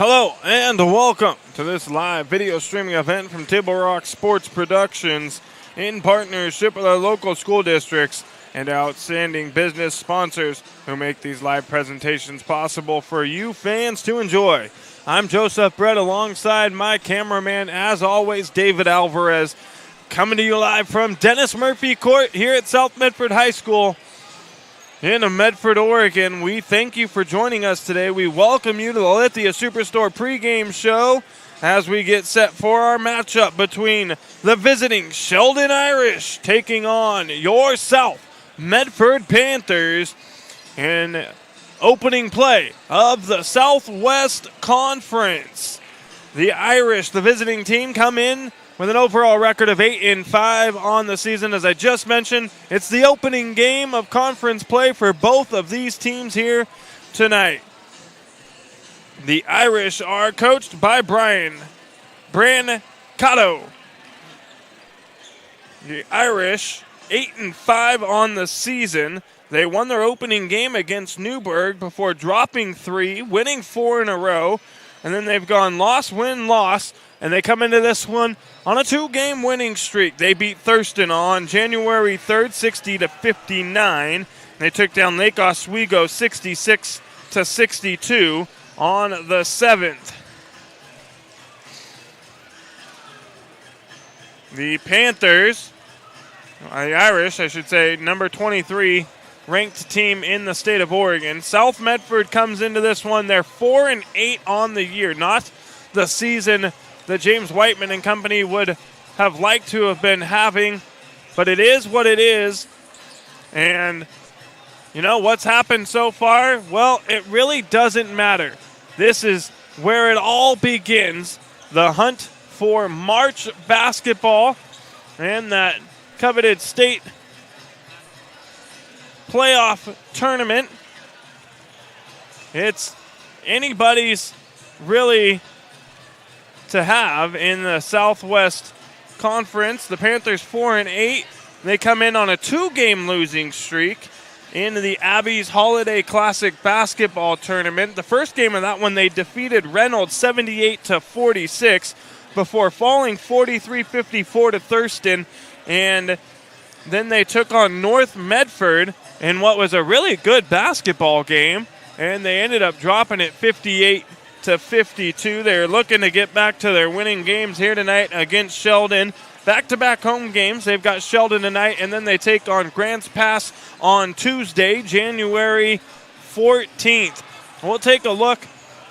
Hello and welcome to this live video streaming event from Table Rock Sports Productions in partnership with our local school districts and outstanding business sponsors who make these live presentations possible for you fans to enjoy. I'm Joseph Brett alongside my cameraman, as always, David Alvarez, coming to you live from Dennis Murphy Court here at South Medford High School in Medford, Oregon. We thank you for joining us today. We welcome you to the Lithia Superstore pregame show as we get set for our matchup between the visiting Sheldon Irish taking on your South Medford Panthers in opening play of the Southwest Conference. The Irish, the visiting team, come in with an overall record of 8-5 on the season. As I just mentioned, it's the opening game of conference play for both of these teams here tonight. The Irish are coached by Brian Brancato. The Irish, 8-5 on the season. They won their opening game against Newburgh before dropping 3, winning 4 in a row. And then they've gone loss, win, loss. And they come into this one on a 2-game winning streak. They beat Thurston on January 3rd, 60-59. They took down Lake Oswego 66-62 on the 7th. The Panthers, the Irish, I should say, number 23 ranked team in the state of Oregon. South Medford comes into this one. They're 4-8 on the year, not the season that James Whiteman and company would have liked to have been having, but it is what it is. And you know what's happened so far? Well, it really doesn't matter. This is where it all begins, the hunt for March basketball and that coveted state playoff tournament. It's anybody's really to have in the Southwest Conference. The Panthers 4-8. They come in on a 2-game losing streak in the Abby's Holiday Classic basketball tournament. The first game of that one, they defeated Reynolds 78-46 before falling 43-54 to Thurston. And then they took on North Medford in what was a really good basketball game, and they ended up dropping it 58-52. They're looking to get back to their winning games here tonight against Sheldon. Back-to-back home games. They've got Sheldon tonight, and then they take on Grants Pass on Tuesday, January 14th. We'll take a look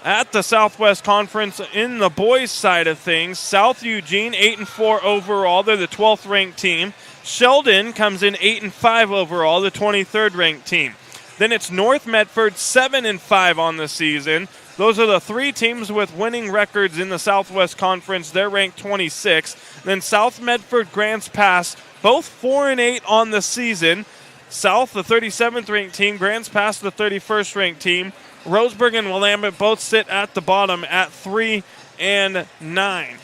at the Southwest Conference in the boys' side of things. South Eugene, 8-4 overall. They're the 12th ranked team. Sheldon comes in 8-5 overall, the 23rd ranked team. Then it's North Medford, 7-5 on the season. Those are the 3 teams with winning records in the Southwest Conference. They're ranked 26th. Then South Medford, Grants Pass, both 4-8 on the season. South, the 37th ranked team. Grants Pass, the 31st ranked team. Roseburg and Willamette both sit at the bottom at 3-9.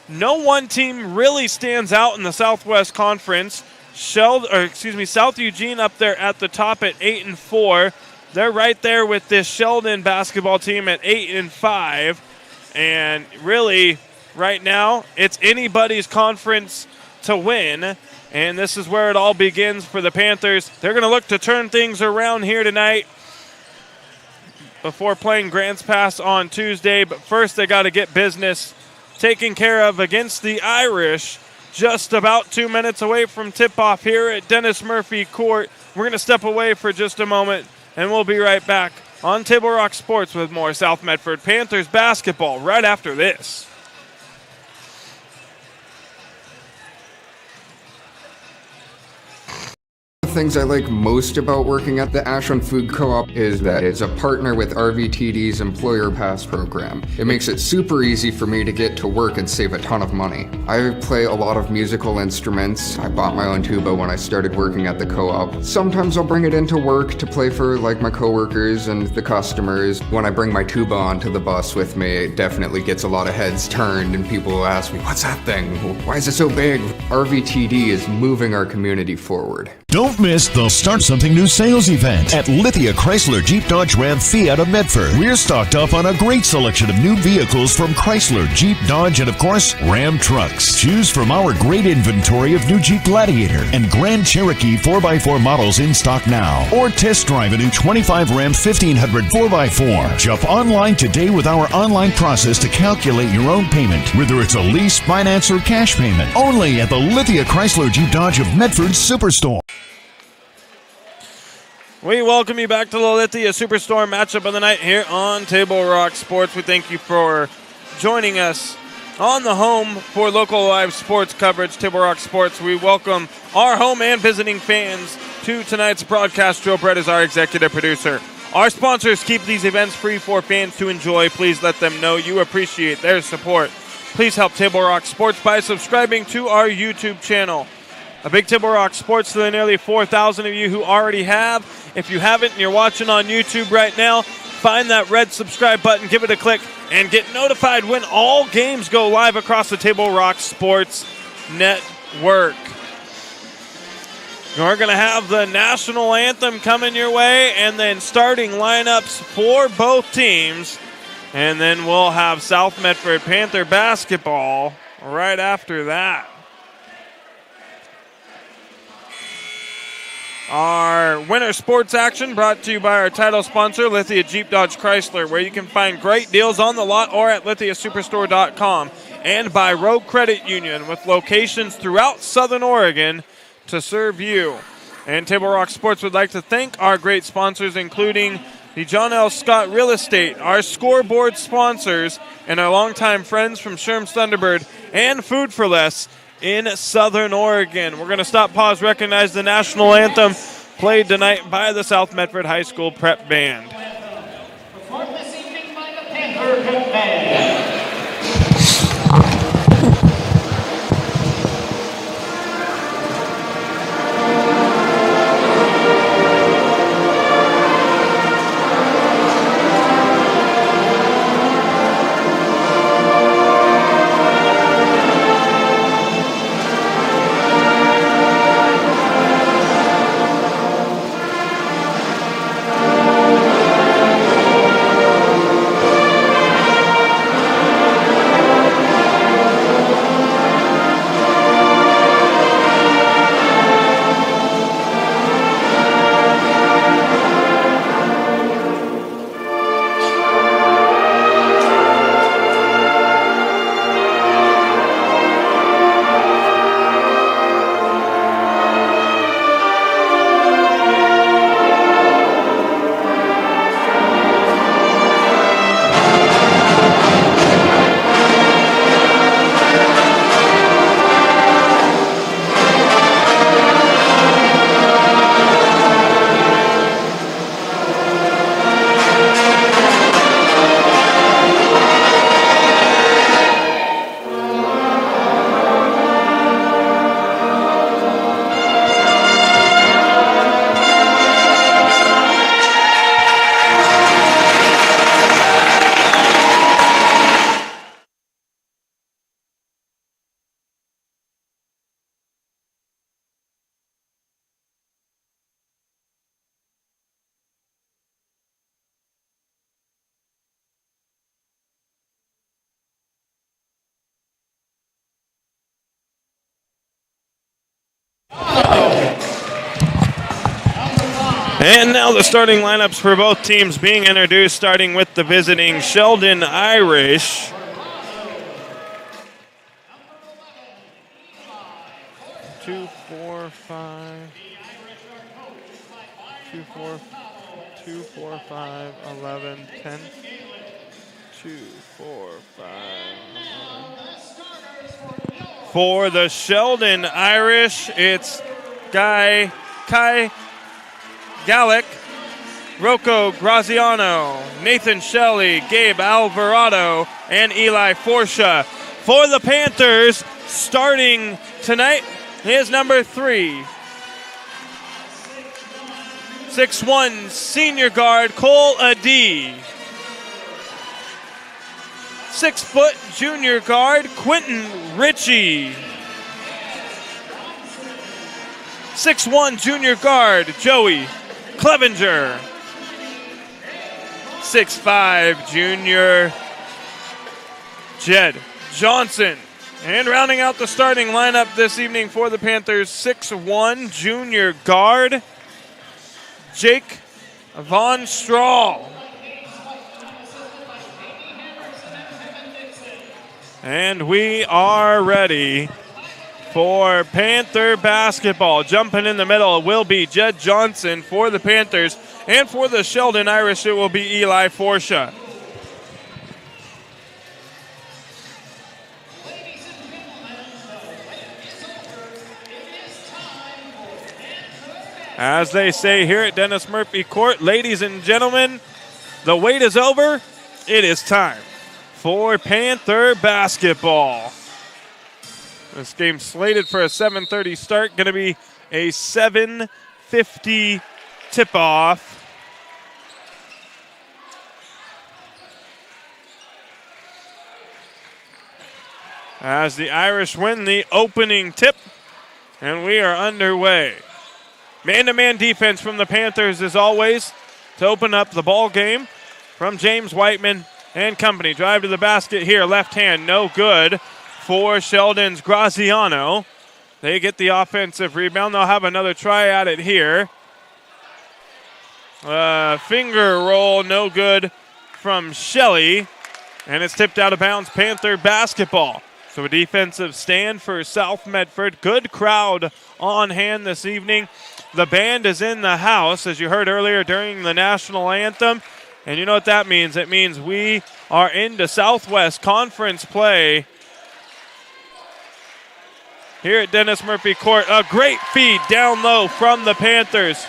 No one team really stands out in the Southwest Conference. South Eugene up there at the top at 8-4. They're right there with this Sheldon basketball team at 8-5. And really, right now, it's anybody's conference to win. And this is where it all begins for the Panthers. They're going to look to turn things around here tonight before playing Grants Pass on Tuesday. But first, they got to get business taken care of against the Irish. Just about 2 minutes away from tip-off here at Dennis Murphy Court. We're going to step away for just a moment, and we'll be right back on Table Rock Sports with more South Medford Panthers basketball right after this. Things I like most about working at the Ashland Food Co-op is that it's a partner with RVTD's Employer Pass program. It makes it super easy for me to get to work and save a ton of money. I play a lot of musical instruments. I bought my own tuba when I started working at the co-op. Sometimes I'll bring it into work to play for my coworkers and the customers. When I bring my tuba onto the bus with me, it definitely gets a lot of heads turned and people will ask me, "What's that thing? Why is it so big?" RVTD is moving our community forward. Don't miss the Start Something New sales event at Lithia Chrysler Jeep Dodge Ram Fiat of Medford. We're stocked up on a great selection of new vehicles from Chrysler, Jeep, Dodge, and of course, Ram trucks. Choose from our great inventory of new Jeep Gladiator and Grand Cherokee 4x4 models in stock now. Or test drive a new 25 Ram 1500 4x4. Shop online today with our online process to calculate your own payment, whether it's a lease, finance, or cash payment. Only at the Lithia Chrysler Jeep Dodge of Medford Superstore. We welcome you back to the Lithia Superstore matchup of the night here on Table Rock Sports. We thank you for joining us on the home for local live sports coverage, Table Rock Sports. We welcome our home and visiting fans to tonight's broadcast. Joe Brett is our executive producer. Our sponsors keep these events free for fans to enjoy. Please let them know you appreciate their support. Please help Table Rock Sports by subscribing to our YouTube channel. A big Table Rock Sports to the nearly 4,000 of you who already have. If you haven't and you're watching on YouTube right now, find that red subscribe button, give it a click, and get notified when all games go live across the Table Rock Sports Network. We're going to have the national anthem coming your way and then starting lineups for both teams. And then we'll have South Medford Panther basketball right after that. Our winter sports action brought to you by our title sponsor, Lithia Jeep Dodge Chrysler, where you can find great deals on the lot or at lithiasuperstore.com, and by Rogue Credit Union with locations throughout Southern Oregon to serve you. And Table Rock Sports would like to thank our great sponsors, including the John L. Scott Real Estate, our scoreboard sponsors, and our longtime friends from Sherm's Thunderbird and Food for Less in Southern Oregon. We're going to stop, pause, recognize the national anthem played tonight by the South Medford High School Prep Band. Performed this evening by the Panther Prep Band. And now the starting lineups for both teams being introduced, starting with the visiting Sheldon Irish. Two, four, five, 11, 10. 2, 4, 5, 11. For the Sheldon Irish, it's Kai Gallick, Rocco Graziano, Nathan Shelley, Gabe Alvarado, and Eli Forsha. For the Panthers, starting tonight is number 3. 6'1", senior guard Cole Adee. 6-foot junior guard Quentin Ritchie. 6'1" junior guard, Joey Clevenger. 6'5" junior, Jed Johnson. And rounding out the starting lineup this evening for the Panthers, 6'1" junior guard, Jake Von Strahl. And we are ready for Panther basketball. Jumping in the middle will be Jed Johnson for the Panthers. And for the Sheldon Irish, it will be Eli Forsha. As they say here at Dennis Murphy Court, ladies and gentlemen, the wait is over. It is time for Panther basketball. This game slated for a 7:30 start, going to be a 7:50 tip-off. As the Irish win the opening tip, and we are underway. Man-to-man defense from the Panthers as always to open up the ball game from James Whiteman and company. Drive to the basket here, left hand, no good for Sheldon's Graziano. They get the offensive rebound. They'll have another try at it here. Finger roll, no good from Shelley. And it's tipped out of bounds, Panther basketball. So a defensive stand for South Medford. Good crowd on hand this evening. The band is in the house, as you heard earlier during the national anthem. And you know what that means? It means we are into Southwest Conference play here at Dennis Murphy Court. A great feed down low from the Panthers.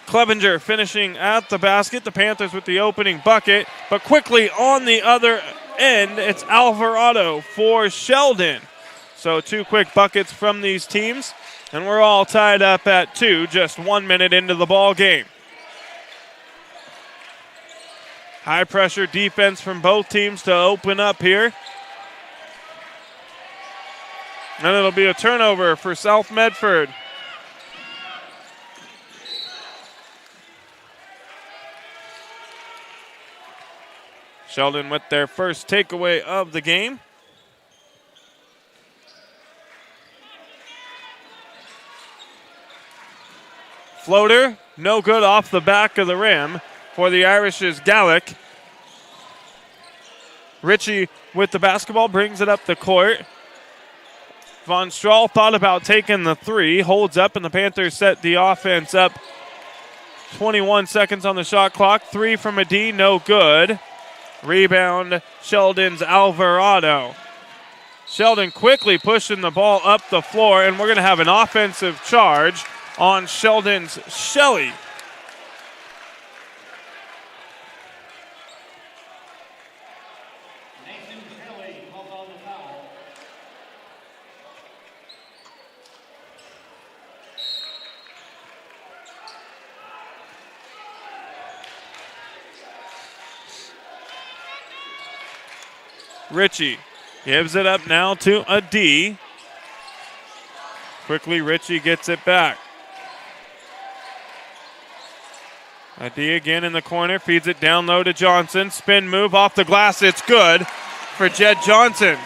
Clevenger finishing at the basket. The Panthers with the opening bucket. But quickly on the other end, it's Alvarado for Sheldon. So 2 quick buckets from these teams, and we're all tied up at 2, just 1 minute into the ball game. High pressure defense from both teams to open up here. And it'll be a turnover for South Medford. Sheldon with their first takeaway of the game. Floater, no good off the back of the rim for the Irish's Gallic. Ritchie with the basketball brings it up the court. Von Strahl thought about taking the 3, holds up, and the Panthers set the offense up. 21 seconds on the shot clock. 3 from a D, no good. Rebound, Sheldon's Alvarado. Sheldon quickly pushing the ball up the floor, and we're going to have an offensive charge on Sheldon's Shelley. Ritchie gives it up now to a D. Quickly, Ritchie gets it back. A D again in the corner, feeds it down low to Johnson. Spin move off the glass, it's good for Jed Johnson.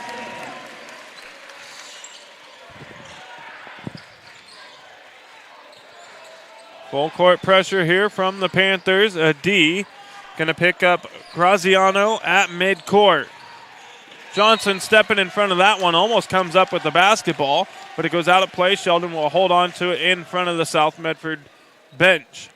Full court pressure here from the Panthers. A D going to pick up Graziano at midcourt. Johnson stepping in front of that one, almost comes up with the basketball, but it goes out of play. Sheldon will hold on to it in front of the South Medford bench.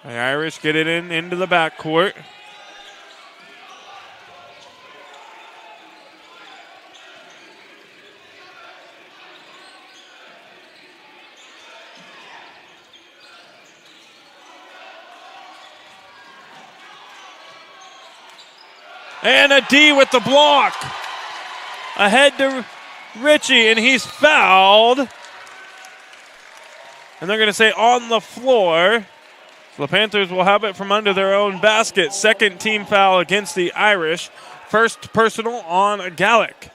The Irish get it into the backcourt. And a D with the block. Ahead to Ritchie, and he's fouled. And they're going to say on the floor. So the Panthers will have it from under their own basket. Second team foul against the Irish. First personal on Gallick.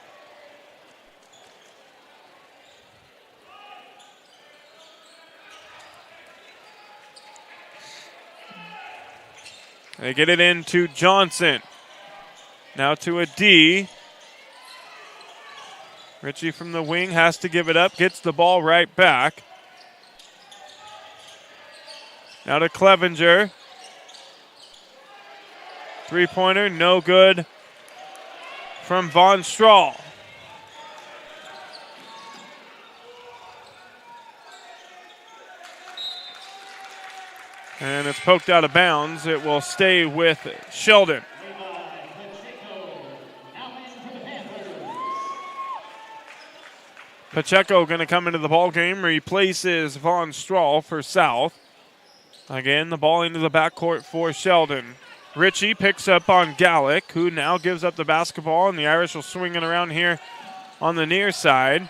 They get it into Johnson. Now to a D. Ritchie from the wing has to give it up. Gets the ball right back. Now to Clevenger. Three-pointer, no good from Von Strahl. And it's poked out of bounds. It will stay with Sheldon. Pacheco going to come into the ball game, replaces Von Strahl for South. Again, the ball into the backcourt for Sheldon. Ritchie picks up on Gallick, who now gives up the basketball, and the Irish will swing it around here on the near side.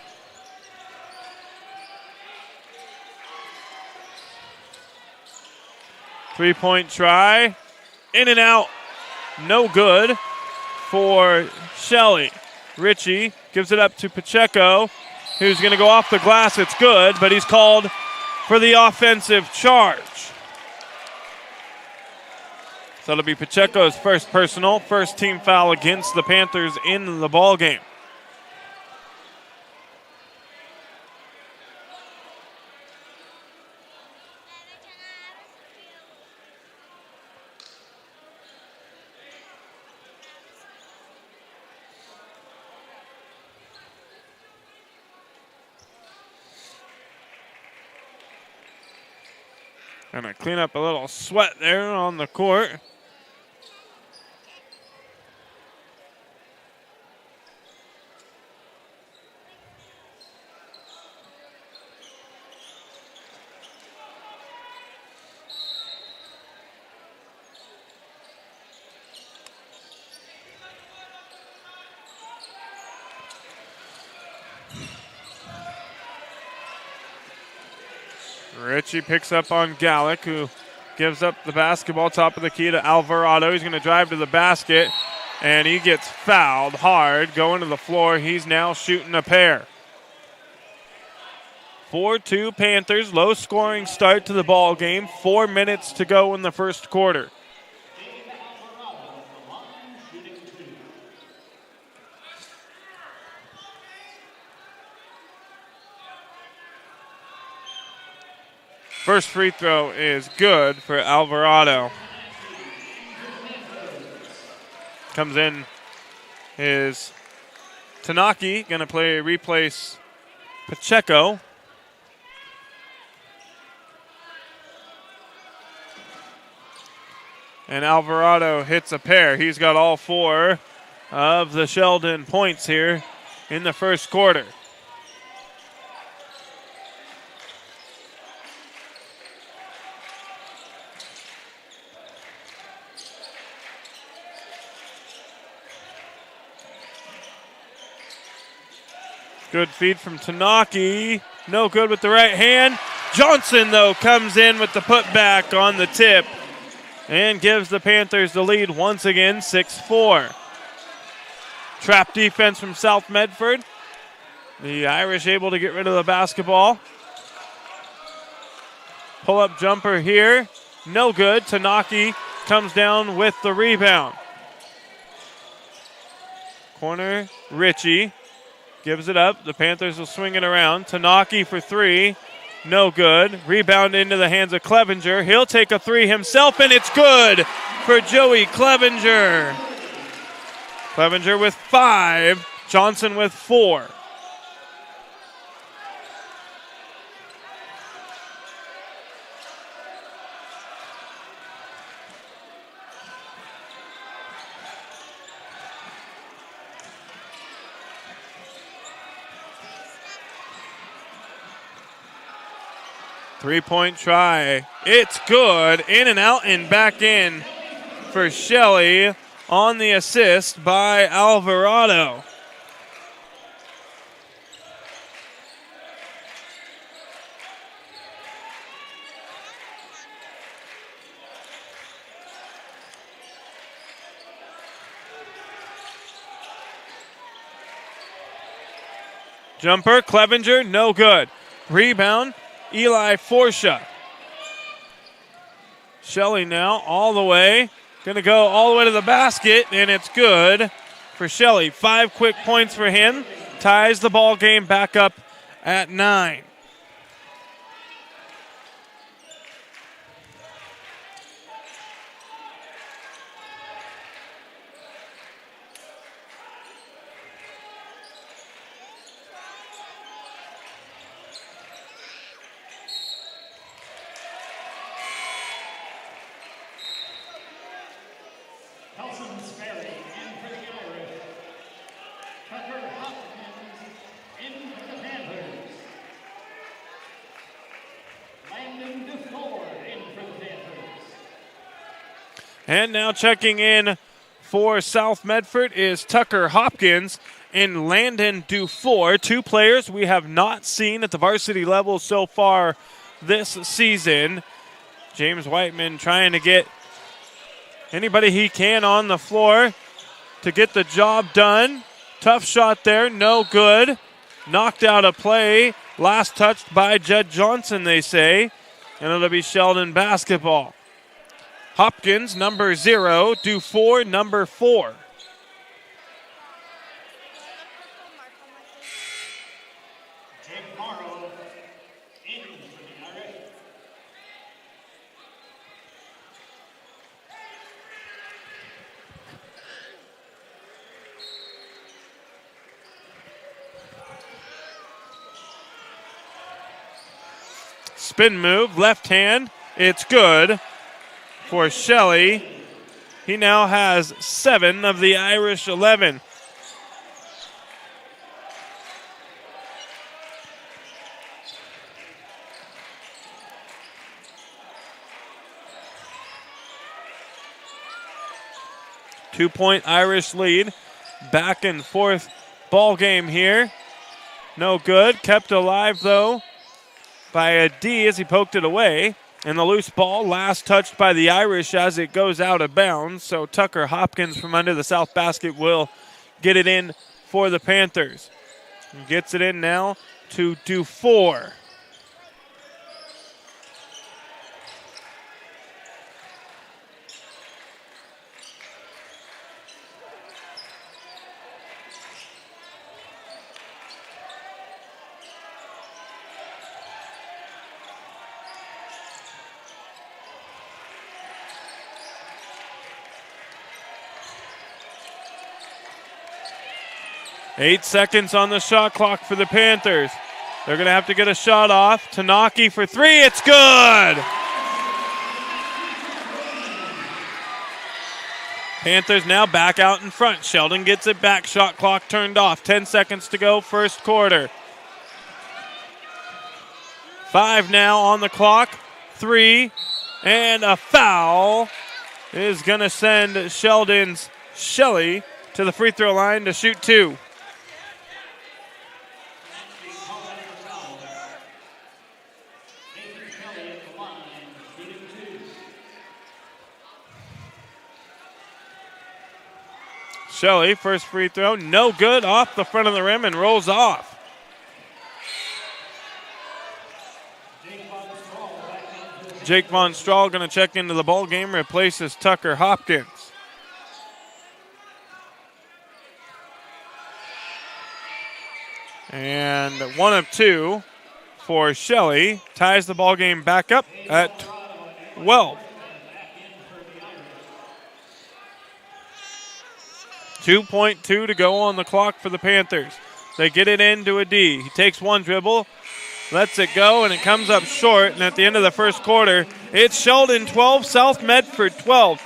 Three-point try, in and out, no good for Shelley. Ritchie gives it up to Pacheco, who's going to go off the glass. It's good, but he's called for the offensive charge. So it'll be Pacheco's first personal, first team foul against the Panthers in the ball game. Gonna clean up a little sweat there on the court. Ritchie picks up on Gallick, who gives up the basketball, top of the key to Alvarado. He's going to drive to the basket, and he gets fouled hard going to the floor. He's now shooting a pair. 4-2 Panthers, low scoring start to the ball game. 4 minutes to go in the first quarter. First free throw is good for Alvarado. Comes in is Tanaki, going to replace Pacheco. And Alvarado hits a pair. He's got all 4 of the Sheldon points here in the first quarter. Good feed from Tanaki. No good with the right hand. Johnson, though, comes in with the putback on the tip and gives the Panthers the lead once again, 6-4. Trap defense from South Medford. The Irish able to get rid of the basketball. Pull-up jumper here. No good. Tanaki comes down with the rebound. Corner, Ritchie. Gives it up. The Panthers will swing it around. Tanaki for 3. No good. Rebound into the hands of Clevenger. He'll take a 3 himself, and it's good for Joey Clevenger. Clevenger with 5. Johnson with 4. Three-point try. It's good. In and out and back in for Shelley on the assist by Alvarado. Jumper, Clevenger, no good. Rebound, Eli Forsha. Shelley now all the way. Going to go all the way to the basket, and it's good for Shelley. 5 quick points for him. Ties the ball game back up at 9. And now checking in for South Medford is Tucker Hopkins and Landon Dufour, 2 players we have not seen at the varsity level so far this season. James Whiteman trying to get anybody he can on the floor to get the job done. Tough shot there, no good. Knocked out of play. Last touched by Judd Johnson, they say. And it'll be Sheldon basketball. Hopkins, number 0. Dufour, number 4. Spin move, left hand. It's good for Shelley. He now has 7 of the Irish 11. Two-point Irish lead. Back and forth ball game here. No good. Kept alive, though, by a D as he poked it away. And the loose ball last touched by the Irish as it goes out of bounds. So Tucker Hopkins from under the south basket will get it in for the Panthers. He gets it in now to Dufour. Eight seconds on the shot clock for the Panthers. They're going to have to get a shot off. Tanaki for 3. It's good! Panthers now back out in front. Sheldon gets it back. Shot clock turned off. 10 seconds to go, first quarter. 5 now on the clock. 3, and a foul is going to send Sheldon's Shelley to the free throw line to shoot 2. Shelley, first free throw, no good, off the front of the rim and rolls off. Jake Von Strahl going to check into the ball game, replaces Tucker Hopkins. And 1 of 2 for Shelley, ties the ball game back up at 12. 2.2 to go on the clock for the Panthers. They get it into a D. He takes one dribble, lets it go, and it comes up short. And at the end of the first quarter, it's Sheldon 12, South Medford 12.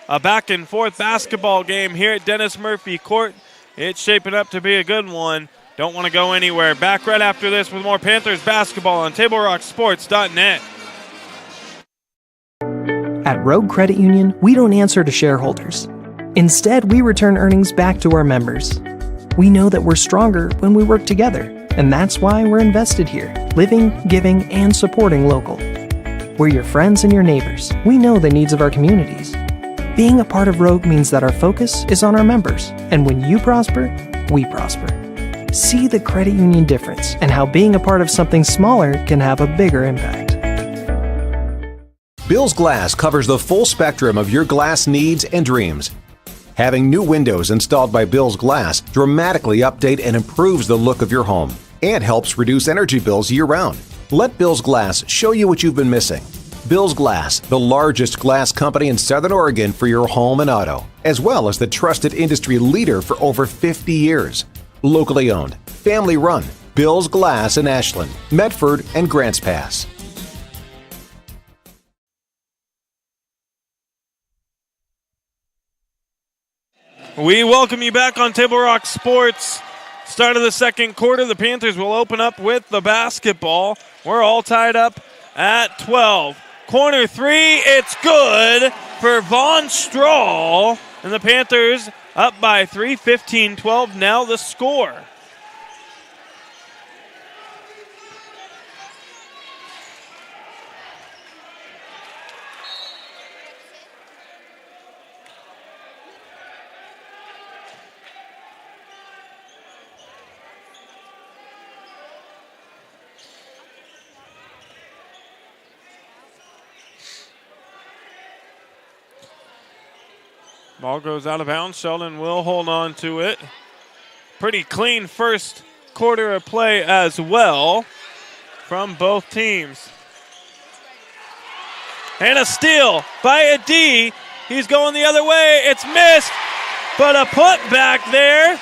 A back and forth basketball game here at Dennis Murphy Court. It's shaping up to be a good one. Don't want to go anywhere. Back right after this with more Panthers basketball on TableRockSports.net. At Rogue Credit Union, we don't answer to shareholders. Instead, we return earnings back to our members. We know that we're stronger when we work together, and that's why we're invested here, living, giving, and supporting local. We're your friends and your neighbors. We know the needs of our communities. Being a part of Rogue means that our focus is on our members, and when you prosper, we prosper. See the credit union difference and how being a part of something smaller can have a bigger impact. Bill's Glass covers the full spectrum of your glass needs and dreams. Having new windows installed by Bill's Glass dramatically update and improves the look of your home and helps reduce energy bills year-round. Let Bill's Glass show you what you've been missing. Bill's Glass, the largest glass company in Southern Oregon for your home and auto, as well as the trusted industry leader for over 50 years. Locally owned, family run, Bill's Glass in Ashland, Medford, and Grants Pass. We welcome you back on Table Rock Sports. Start of the second quarter, the Panthers will open up with the basketball. We're all tied up at 12. Corner three, it's good for Von Strahl. And the Panthers up by 3, 15-12 now the score. Ball goes out of bounds. Sheldon will hold on to it. Pretty clean first quarter of play as well from both teams. And a steal by a D. He's going the other way. It's missed, but a put back there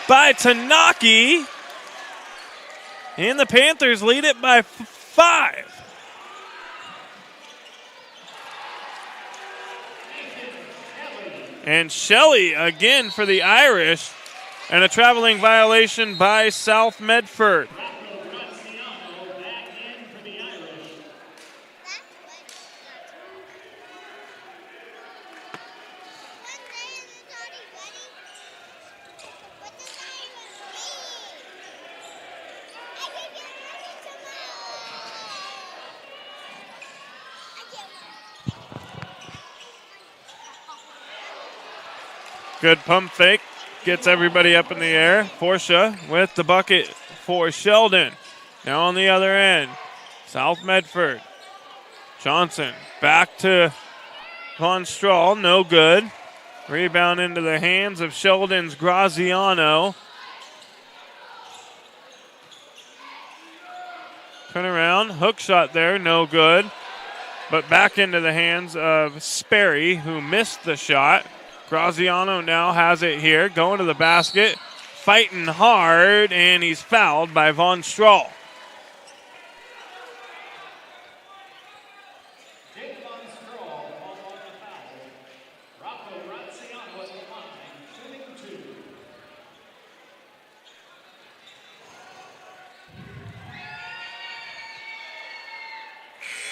by Tanaki. And the Panthers lead it by 5. And Shelley again for the Irish, and a traveling violation by South Medford. Good pump fake. Gets everybody up in the air. Forsha with the bucket for Sheldon. Now on the other end, South Medford. Johnson back to Von Strahl. No good. Rebound into the hands of Sheldon's Graziano. Turn around. Hook shot there. No good. But back into the hands of Sperry, who missed the shot. Graziano now has it here, going to the basket, fighting hard, and he's fouled by Von Strahl.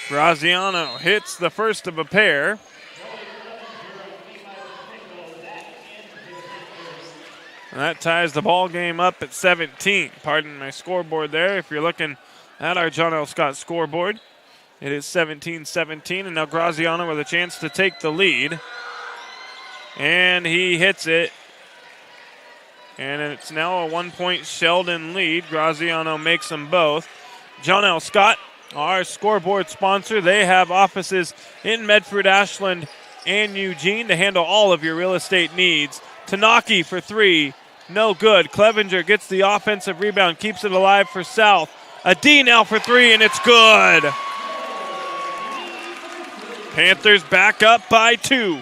Graziano hits the first of a pair. And that ties the ball game up at 17. Pardon my scoreboard there. If you're looking at our John L. Scott scoreboard, it is 17-17. And now Graziano with a chance to take the lead. And he hits it. And it's now a 1-point Sheldon lead. Graziano makes them both. John L. Scott, our scoreboard sponsor, they have offices in Medford, Ashland, and Eugene to handle all of your real estate needs. Tanaki for 3, no good. Clevenger gets the offensive rebound, keeps it alive for South. A D now for 3, and it's good. Panthers back up by 2.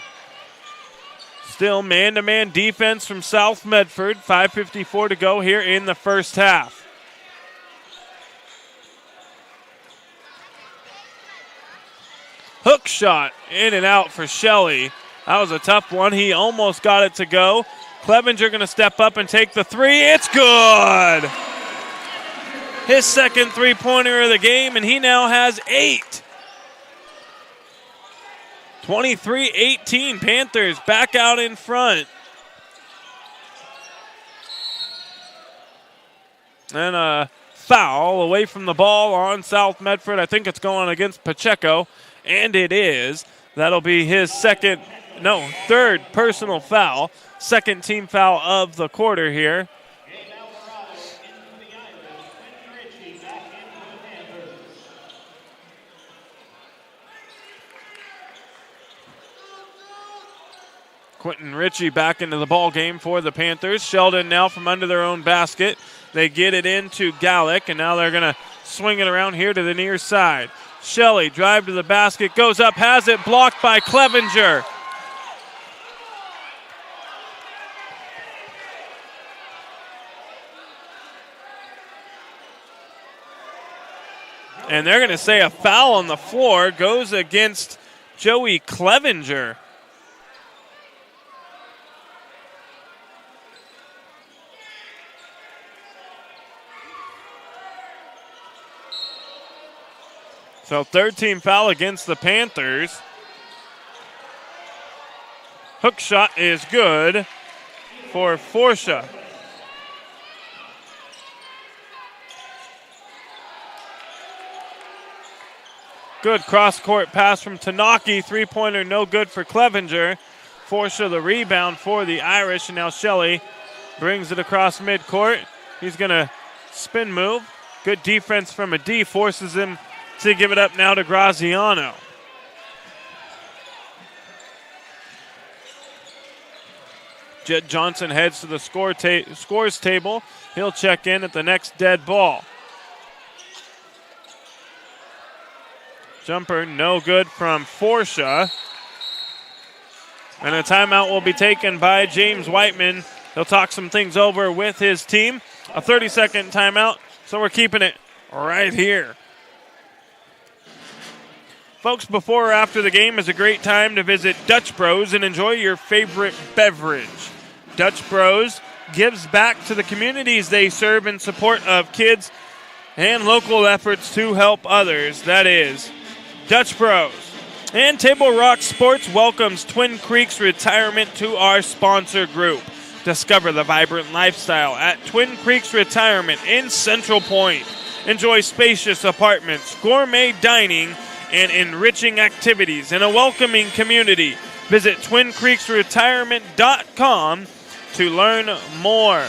Still man-to-man defense from South Medford. 5:54 to go here in the first half. Hook shot in and out for Shelley. That was a tough one. He almost got it to go. Clevenger going to step up and take the 3. It's good. His second three-pointer of the game, and he now has 8. 23-18, Panthers back out in front. And a foul away from the ball on South Medford. I think it's going against Pacheco, and it is. That'll be his third personal foul. Second team foul of the quarter here. Quentin Ritchie back into the ball game for the Panthers. Sheldon now from under their own basket. They get it into Gallick, and now they're going to swing it around here to the near side. Shelley, drive to the basket, goes up, has it blocked by Clevenger. And they're going to say a foul on the floor goes against Joey Clevenger. So third team foul against the Panthers. Hook shot is good for Forsha. Good cross-court pass from Tanaki. Three-pointer no good for Clevenger. Forsha the rebound for the Irish. And now Shelley brings it across midcourt. He's going to spin move. Good defense from a D. Forces him to give it up now to Graziano. Jed Johnson heads to the scores table. He'll check in at the next dead ball. Jumper no good from Forsha. And a timeout will be taken by James Whiteman. He'll talk some things over with his team. A 30-second timeout, so we're keeping it right here. Folks, before or after the game is a great time to visit Dutch Bros and enjoy your favorite beverage. Dutch Bros gives back to the communities they serve in support of kids and local efforts to help others. That is Dutch Bros. And Table Rock Sports welcomes Twin Creeks Retirement to our sponsor group. Discover the vibrant lifestyle at Twin Creeks Retirement in Central Point. Enjoy spacious apartments, gourmet dining, and enriching activities in a welcoming community. Visit TwinCreeksRetirement.com to learn more.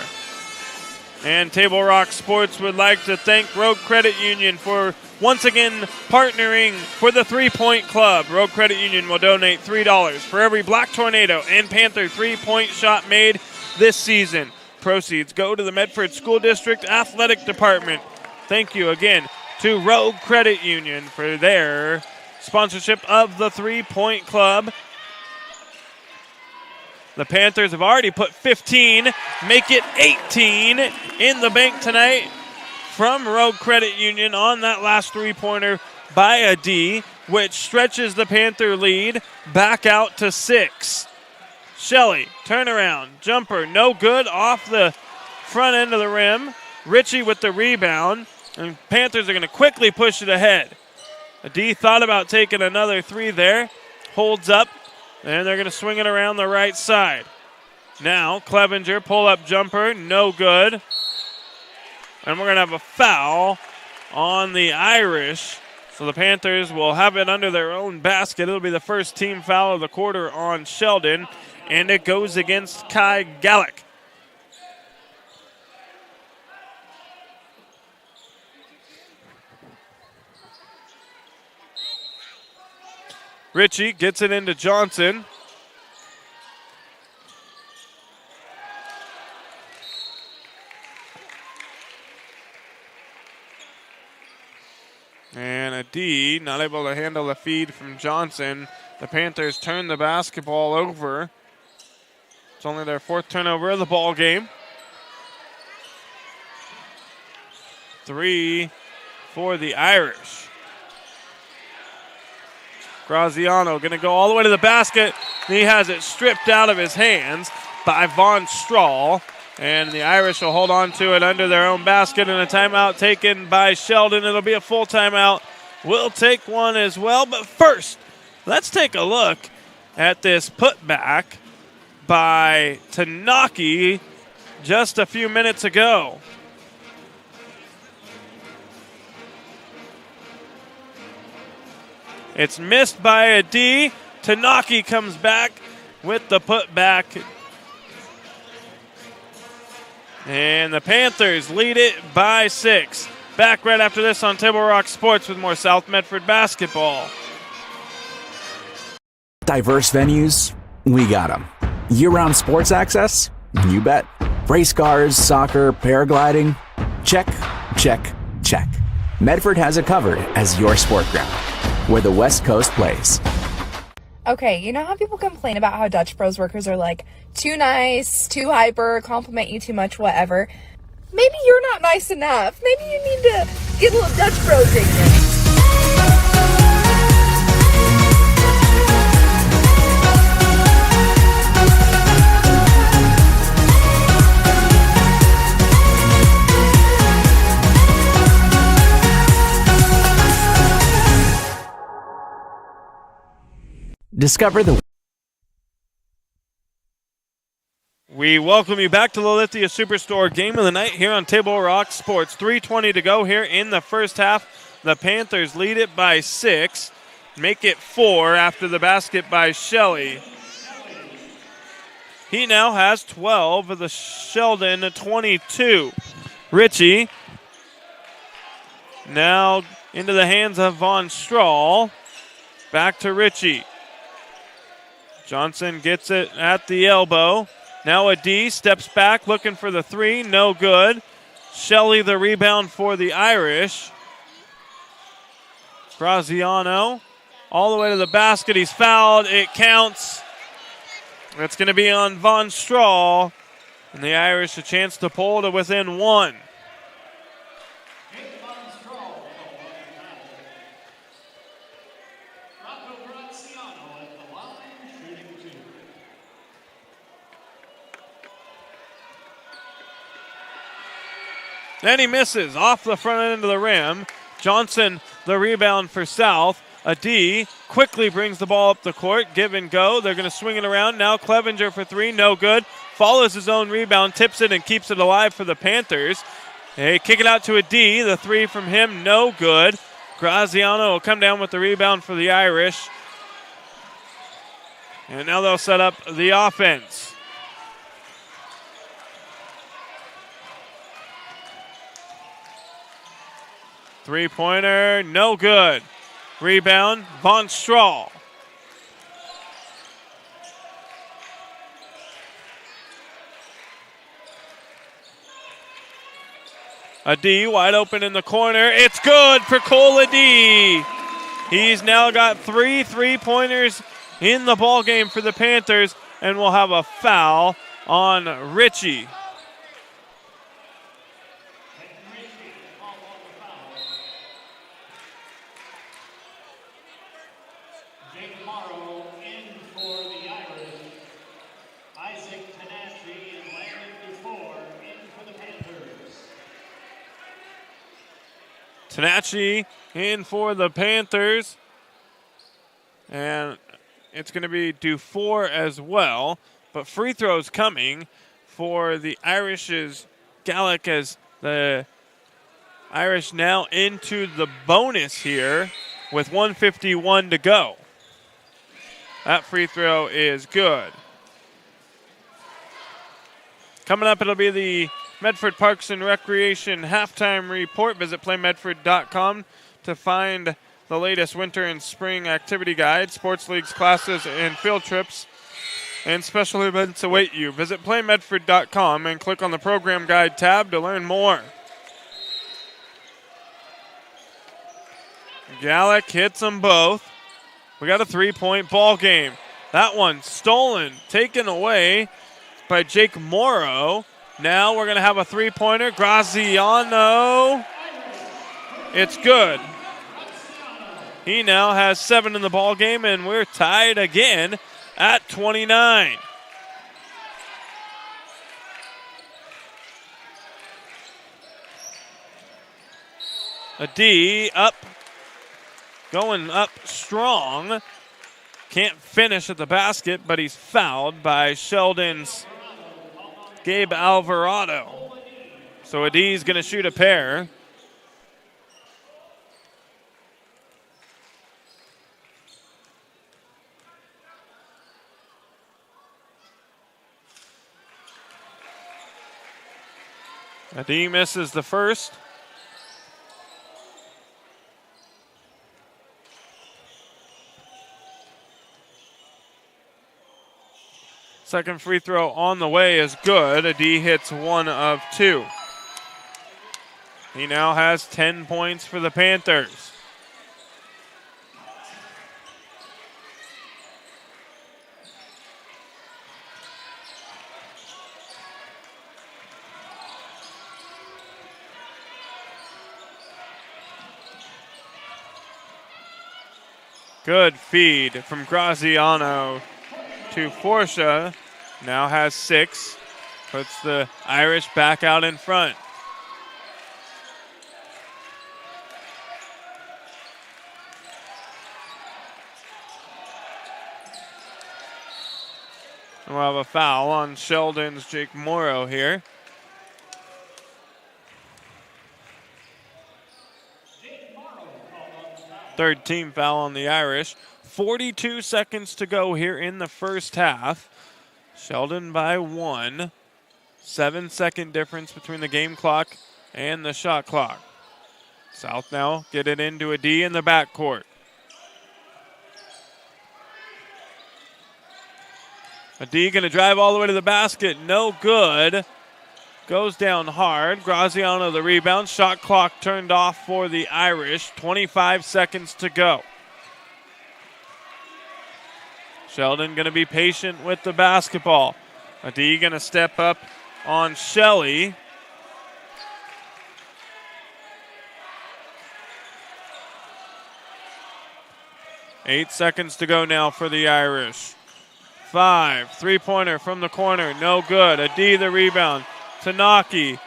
And Table Rock Sports would like to thank Road Credit Union for once again partnering for the 3-Point Club. Road Credit Union will donate $3 for every Black Tornado and Panther 3-point shot made this season. Proceeds go to the Medford School District Athletic Department. Thank you again to Road Credit Union for their sponsorship of the 3-Point Club. The Panthers have already put 15, make it 18 in the bank tonight from Road Credit Union on that last three-pointer by a D, which stretches the Panther lead back out to 6. Shelley, turnaround, jumper, no good, off the front end of the rim. Ritchie with the rebound. And Panthers are going to quickly push it ahead. A D thought about taking another three there. Holds up. And they're going to swing it around the right side. Now, Clevenger, pull-up jumper, no good. And we're going to have a foul on the Irish. So the Panthers will have it under their own basket. It'll be the first team foul of the quarter on Sheldon. And it goes against Kai Gallick. Ritchie gets it into Johnson. And a D not able to handle the feed from Johnson. The Panthers turn the basketball over. It's only their fourth turnover of the ball game. 3 for the Irish. Graziano going to go all the way to the basket. He has it stripped out of his hands by Von Strahl. And the Irish will hold on to it under their own basket. And a timeout taken by Sheldon. It'll be a full timeout. We'll take one as well. But first, let's take a look at this putback by Tanaki just a few minutes ago. It's missed by a D. Tanaki comes back with the putback. And the Panthers lead it by 6. Back right after this on Table Rock Sports with more South Medford basketball. Diverse venues, we got them. Year-round sports access? You bet. Race cars, soccer, paragliding? Check, check, check. Medford has it covered as your sport ground, where the West Coast plays. Okay, you know how people complain about how Dutch Bros workers are like too nice, too hyper, compliment you too much, whatever? Maybe you're not nice enough. Maybe you need to get a little Dutch Bros in you. Discover the... We welcome you back to the Lithia Superstore game of the night here on Table Rock Sports. 3:20 to go here in the first half. The Panthers lead it by 6, make it 4 after the basket by Shelley. He now has 12 of the Sheldon 22. Ritchie now into the hands of Von Strahl. Back to Ritchie. Johnson gets it at the elbow. Now a D steps back looking for the 3. No good. Shelley the rebound for the Irish. Graziano all the way to the basket. He's fouled. It counts. That's going to be on Von Strahl. And the Irish a chance to pull to within 1. And he misses off the front end of the rim. Johnson, the rebound for South. A D quickly brings the ball up the court. Give and go. They're going to swing it around. Now Clevenger for 3. No good. Follows his own rebound, tips it, and keeps it alive for the Panthers. They kick it out to a D. The 3 from him, no good. Graziano will come down with the rebound for the Irish. And now they'll set up the offense. Three-pointer, no good. Rebound, Von Strahl. A D wide open in the corner. It's good for Cole D. He's now got 3 3-pointers in the ballgame for the Panthers, and we'll have a foul on Ritchie. Tenacci in for the Panthers. And it's going to be Dufour as well. But free throws coming for the Irish's Gallic as the Irish now into the bonus here with 1:51 to go. That free throw is good. Coming up, it'll be the Medford Parks and Recreation halftime report. Visit playmedford.com to find the latest winter and spring activity guide, sports leagues, classes, and field trips, and special events await you. Visit playmedford.com and click on the program guide tab to learn more. Gallic hits them both. We got a 3-point ball game. That one stolen, taken away by Jake Morrow. Now we're going to have a 3-pointer. Graziano. It's good. He now has 7 in the ball game, and we're tied again at 29. A D up, going up strong. Can't finish at the basket, but he's fouled by Sheldon's Gabe Alvarado. So a D is going to shoot a pair. A D misses the first. Second free throw on the way is good. Adi hits 1 of 2. He now has 10 points for the Panthers. Good feed from Graziano to Forsha. Now has 6. Puts the Irish back out in front. We'll have a foul on Sheldon's Jake Morrow here. Third team foul on the Irish. 42 seconds to go here in the first half. Sheldon by 1. 7-second difference between the game clock and the shot clock. South now get it into a D in the backcourt. Adi going to drive all the way to the basket. No good. Goes down hard. Graziano the rebound. Shot clock turned off for the Irish. 25 seconds to go. Sheldon going to be patient with the basketball. Adi going to step up on Shelley. Eight seconds to go now for the Irish. 5, three-pointer from the corner, no good. Adi the rebound. Tanaki,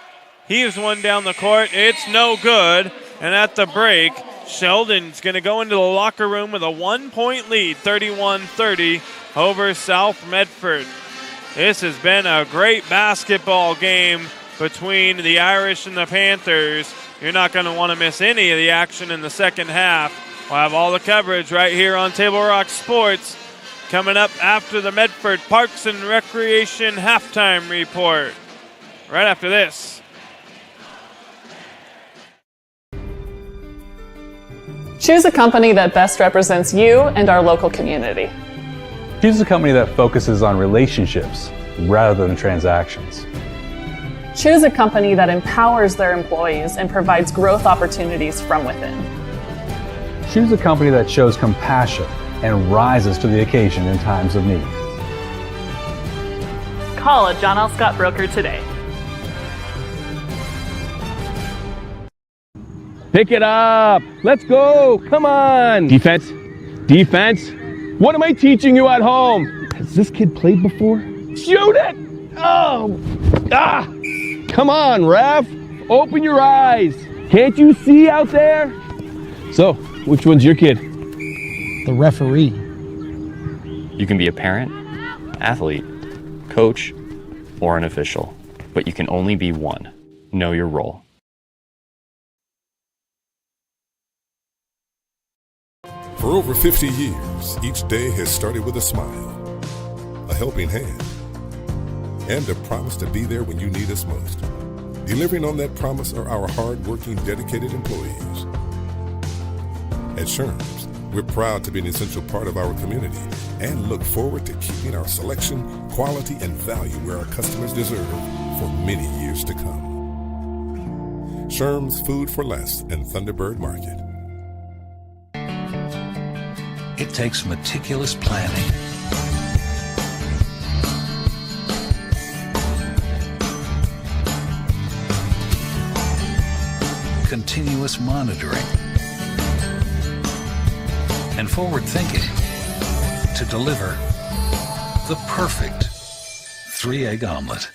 heaves one down the court. It's no good. And at the break, Sheldon's going to go into the locker room with a 1-point lead, 31-30 over South Medford. This has been a great basketball game between the Irish and the Panthers. You're not going to want to miss any of the action in the second half. We'll have all the coverage right here on Table Rock Sports. Coming up after the Medford Parks and Recreation halftime report. Right after this. Choose a company that best represents you and our local community. Choose a company that focuses on relationships rather than transactions. Choose a company that empowers their employees and provides growth opportunities from within. Choose a company that shows compassion and rises to the occasion in times of need. Call a John L. Scott broker today. Pick it up. Let's go. Come on. Defense. Defense. What am I teaching you at home? Has this kid played before? Shoot it. Oh. Ah. Come on, ref. Open your eyes. Can't you see out there? So, which one's your kid? The referee. You can be a parent, athlete, coach, or an official, but you can only be one. Know your role. For over 50 years, each day has started with a smile, a helping hand, and a promise to be there when you need us most. Delivering on that promise are our hard-working, dedicated employees. At Sherms, we're proud to be an essential part of our community and look forward to keeping our selection, quality, and value where our customers deserve for many years to come. Sherms Food for Less and Thunderbird Market. It takes meticulous planning, continuous monitoring, and forward thinking to deliver the perfect 3-egg omelet.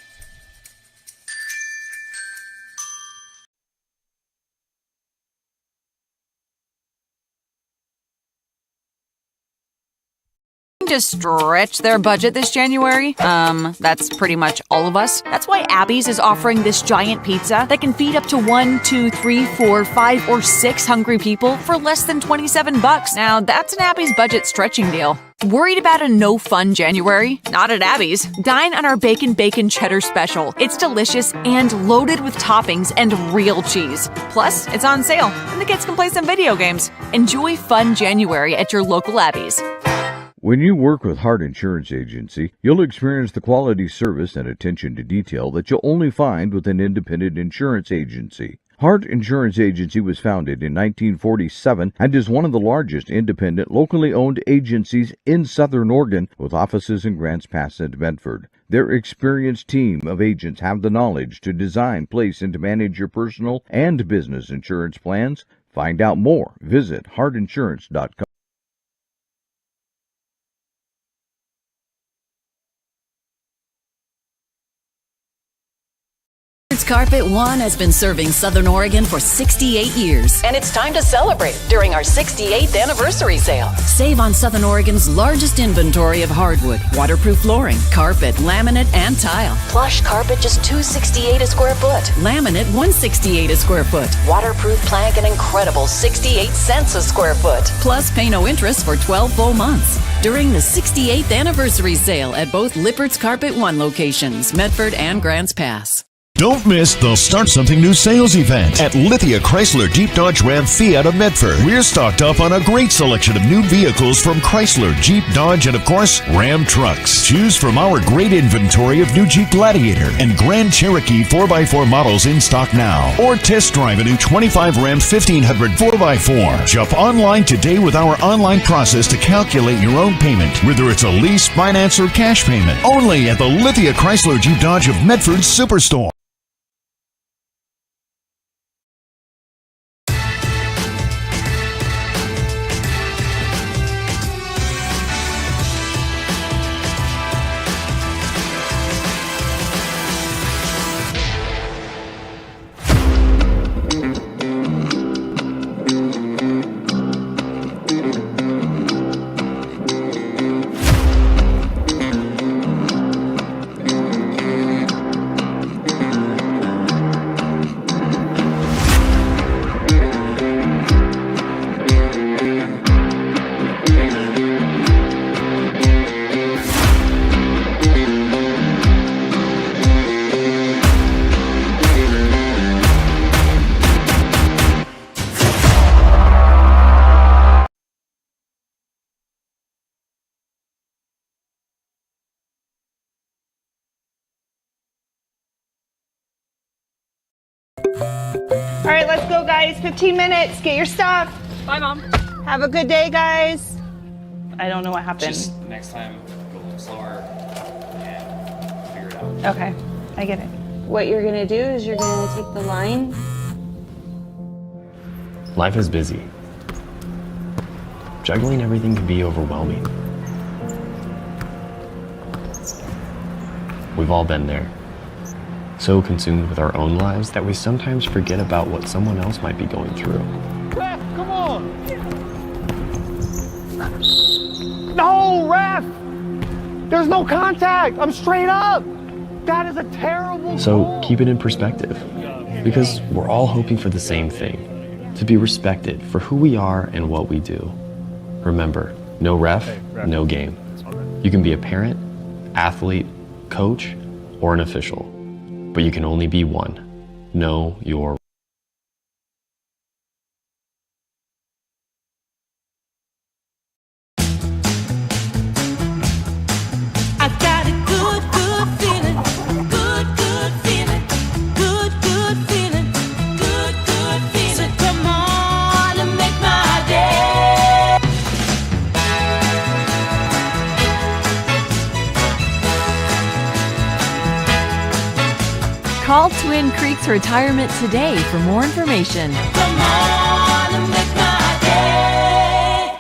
To stretch their budget this January? That's pretty much all of us. That's why Abby's is offering this giant pizza that can feed up to 1, 2, 3, 4, 5, or 6 hungry people for less than $27. Now, that's an Abby's budget stretching deal. Worried about a no-fun January? Not at Abby's. Dine on our Bacon Cheddar Special. It's delicious and loaded with toppings and real cheese. Plus, it's on sale, and the kids can play some video games. Enjoy fun January at your local Abby's. When you work with Hart Insurance Agency, you'll experience the quality service and attention to detail that you'll only find with an independent insurance agency. Hart Insurance Agency was founded in 1947 and is one of the largest independent, locally owned agencies in Southern Oregon, with offices in Grants Pass and Medford. Their experienced team of agents have the knowledge to design, place, and to manage your personal and business insurance plans. Find out more. Visit hartinsurance.com. Carpet One has been serving Southern Oregon for 68 years. And it's time to celebrate during our 68th anniversary sale. Save on Southern Oregon's largest inventory of hardwood, waterproof flooring, carpet, laminate, and tile. Plush carpet just $268 a square foot. Laminate $168 a square foot. Waterproof plank an incredible 68 cents a square foot. Plus pay no interest for 12 full months. During the 68th anniversary sale at both Lippert's Carpet One locations, Medford and Grants Pass. Don't miss the Start Something New sales event at Lithia Chrysler Jeep Dodge Ram Fiat of Medford. We're stocked up on a great selection of new vehicles from Chrysler, Jeep, Dodge, and of course, Ram trucks. Choose from our great inventory of new Jeep Gladiator and Grand Cherokee 4x4 models in stock now. Or test drive a new 25 Ram 1500 4x4. Shop online today with our online process to calculate your own payment, whether it's a lease, finance, or cash payment. Only at the Lithia Chrysler Jeep Dodge of Medford Superstore. All right, let's go, guys. 15 minutes. Get your stuff. Bye, Mom. Have a good day, guys. I don't know what happened. Just next time, go a little slower and figure it out. Okay, I get it. What you're gonna do is you're gonna take the line. Life is busy. Juggling everything can be overwhelming. We've all been there. So consumed with our own lives that we sometimes forget about what someone else might be going through. Ref, come on! No, ref! There's no contact! I'm straight up! That is a terrible So goal. keep it in perspective, because we're all hoping for the same thing, to be respected for who we are and what we do. Remember, no ref, no game. You can be a parent, athlete, coach, or an official, but you can only be one. Know your I got a good, good feeling. Good, good feeling. Good, good feeling. Good, good feeling. So come on and make my day. Call Twin Creeks Retirement today for more information. Come on and make my day.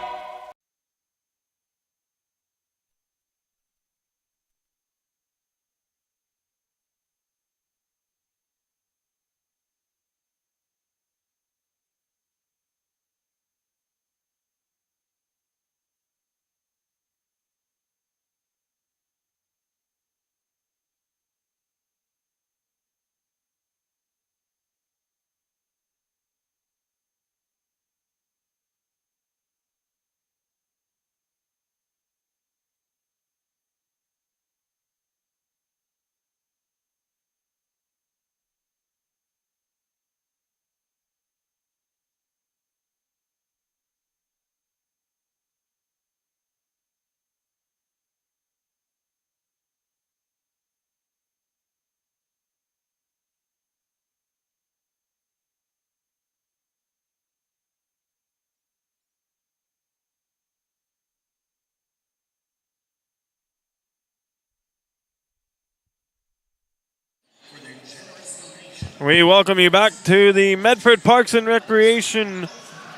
We welcome you back to the Medford Parks and Recreation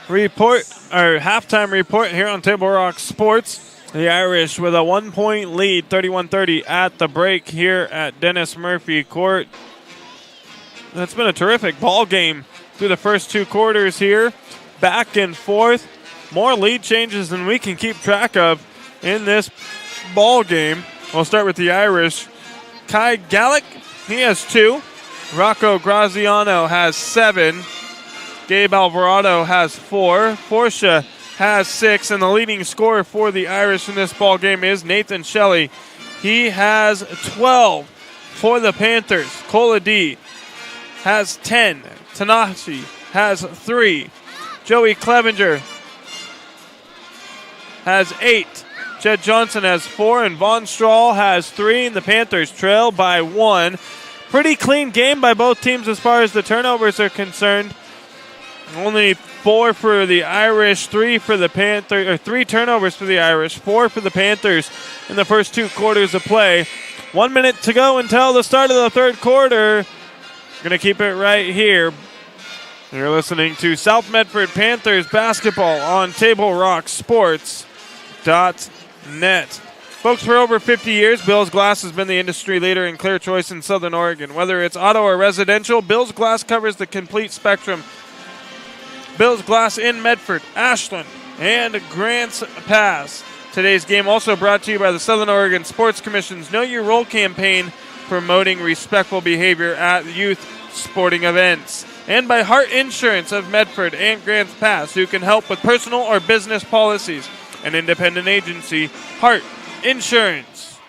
report, or halftime report here on Table Rock Sports. The Irish with a 1-point lead, 31-30 at the break here at Dennis Murphy Court. That's been a terrific ball game through the first 2 quarters here. Back and forth. More lead changes than we can keep track of in this ball game. We'll start with the Irish. Kai Gallick, he has 2. Rocco Graziano has 7. Gabe Alvarado has 4. Portia has 6. And the leading scorer for the Irish in this ball game is Nathan Shelley. He has 12 for the Panthers. Cola D has 10. Tanashi has 3. Joey Clevenger has 8. Jed Johnson has 4. And Von Strahl has 3. And the Panthers trail by 1. Pretty clean game by both teams as far as the turnovers are concerned. Only 4 for the Irish, 3 for the Panthers, or 3 turnovers for the Irish, 4 for the Panthers in the first 2 quarters of play. 1 minute to go until the start of the third quarter. Going to keep it right here. You're listening to South Medford Panthers basketball on TableRockSports.net. Folks, for over 50 years, Bill's Glass has been the industry leader in clear choice in Southern Oregon. Whether it's auto or residential, Bill's Glass covers the complete spectrum. Bill's Glass in Medford, Ashland, and Grants Pass. Today's game also brought to you by the Southern Oregon Sports Commission's Know Your Role campaign, promoting respectful behavior at youth sporting events. And by Hart Insurance of Medford and Grants Pass, who can help with personal or business policies. An independent agency, Hart Insurance.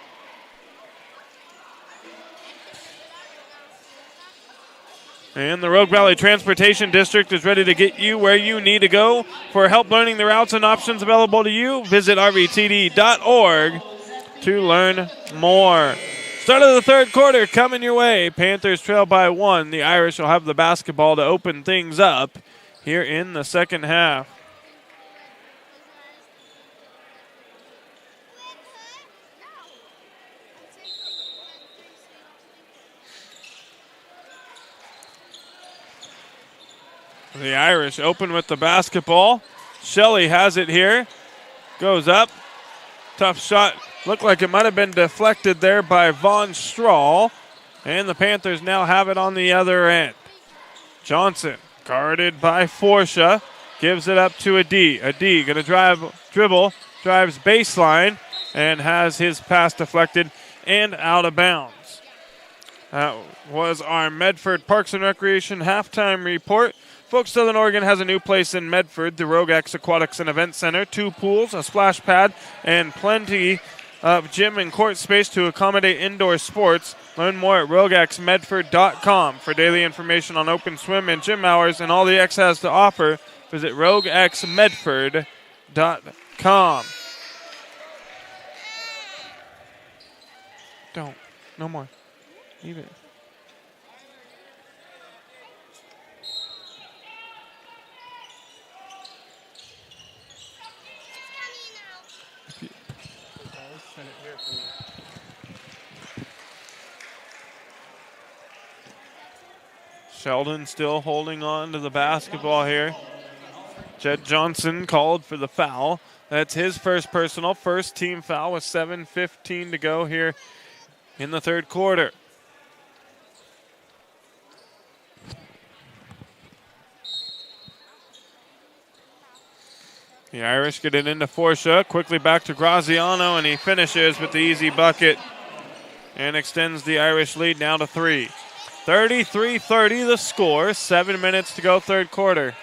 And the Rogue Valley Transportation District is ready to get you where you need to go. For help learning the routes and options available to you, visit rvtd.org to learn more. Start of the third quarter coming your way. Panthers trail by 1. The Irish will have the basketball to open things up here in the second half. The Irish open with the basketball. Shelley has it here. Goes up. Tough shot. Looked like it might have been deflected there by Von Strahl. And the Panthers now have it on the other end. Johnson guarded by Forsha. Gives it up to a D. A D going to dribble. Drives baseline. And has his pass deflected and out of bounds. That was our Medford Parks and Recreation halftime report. Folks, Southern Oregon has a new place in Medford, the Rogue X Aquatics and Event Center. 2 pools, a splash pad, and plenty of gym and court space to accommodate indoor sports. Learn more at roguexmedford.com. For daily information on open swim and gym hours and all the X has to offer, visit roguexmedford.com. Don't. No more. Leave it. Sheldon still holding on to the basketball here. Jed Johnson called for the foul. That's his first personal, first team foul with 7:15 to go here in the third quarter. The Irish get it into Forsha. Quickly back to Graziano, and he finishes with the easy bucket and extends the Irish lead now to 3. 33-30 the score. 7 minutes to go, third quarter.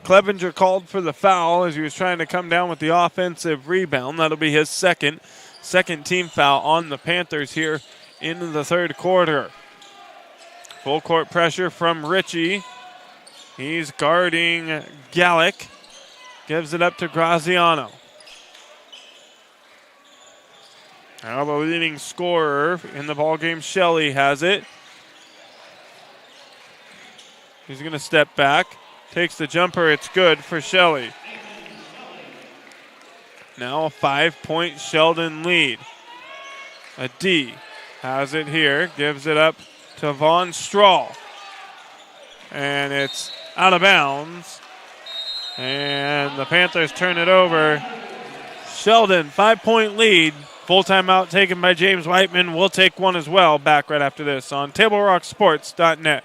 Clevenger called for the foul as he was trying to come down with the offensive rebound. That'll be his second team foul on the Panthers here in the third quarter. Full court pressure from Ritchie. He's guarding Gallick. Gives it up to Graziano. Now the leading scorer in the ballgame, Shelley, has it. He's going to step back. Takes the jumper. It's good for Shelley. Now a 5-point Sheldon lead. A D has it here. Gives it up to Von Strahl. And it's out of bounds. And the Panthers turn it over. Sheldon, 5-point lead. Full timeout taken by James Whiteman. We'll take one as well. Back right after this on TableRockSports.net.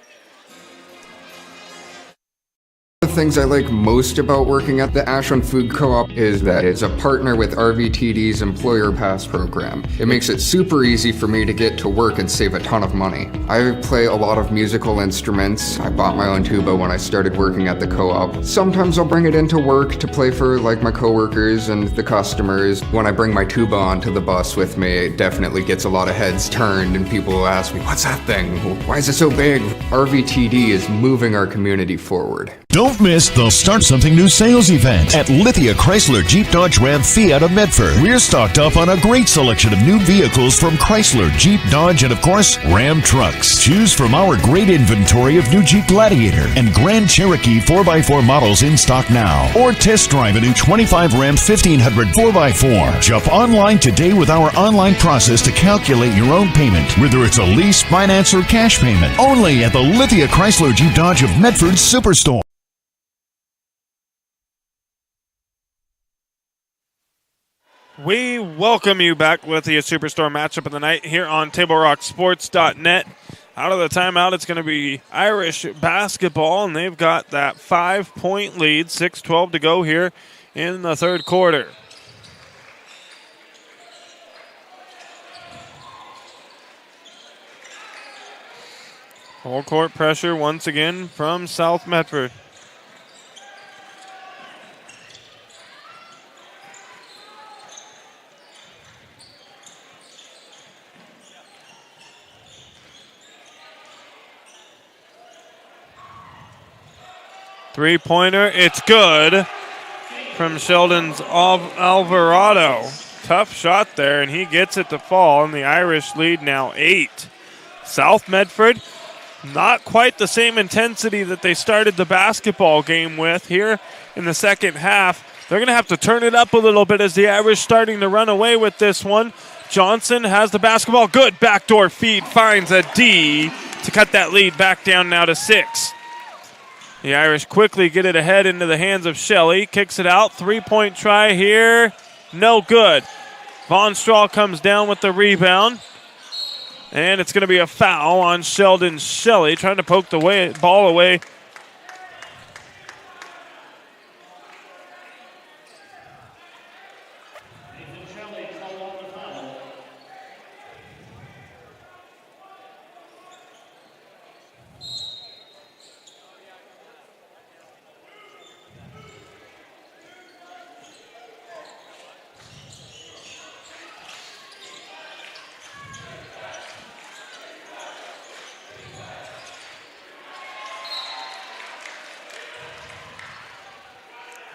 The things I like most about working at the Ashland Food Co-op is that it's a partner with RVTD's Employer Pass program. It makes it super easy for me to get to work and save a ton of money. I play a lot of musical instruments. I bought my own tuba when I started working at the co-op. Sometimes I'll bring it into work to play for like my coworkers and the customers. When I bring my tuba onto the bus with me, it definitely gets a lot of heads turned and people will ask me, what's that thing? Why is it so big? RVTD is moving our community forward. Don't miss the Start Something New sales event at Lithia Chrysler Jeep Dodge Ram Fiat of Medford. We're stocked up on a great selection of new vehicles from Chrysler, Jeep, Dodge, and of course, Ram trucks. Choose from our great inventory of new Jeep Gladiator and Grand Cherokee 4x4 models in stock now. Or test drive a new 25 Ram 1500 4x4. Jump online today with our online process to calculate your own payment, whether it's a lease, finance, or cash payment. Only at the Lithia Chrysler Jeep Dodge of Medford Superstore. We welcome you back with the Superstore matchup of the night here on TableRockSports.net. Out of the timeout, it's going to be Irish basketball, and they've got that 5-point lead, 6:12 to go here in the third quarter. Full court pressure once again from South Medford. Three-pointer, it's good from Sheldon's Alvarado. Tough shot there, and he gets it to fall, and the Irish lead now 8. South Medford, not quite the same intensity that they started the basketball game with here in the second half. They're going to have to turn it up a little bit as the Irish starting to run away with this one. Johnson has the basketball. Good backdoor feed, finds a D to cut that lead back down now to 6. The Irish quickly get it ahead into the hands of Shelley. Kicks it out. Three-point try here. No good. Von Strahl comes down with the rebound. And it's going to be a foul on Sheldon Shelley, trying to poke the ball away.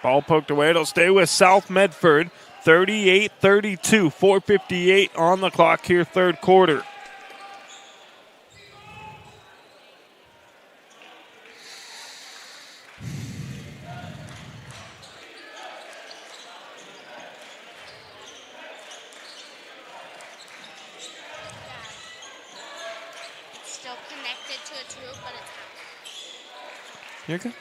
Ball poked away. It'll stay with South Medford. 38-32. 4:58 on the clock here, third quarter. Still connected to a tube, but it's out. You're good.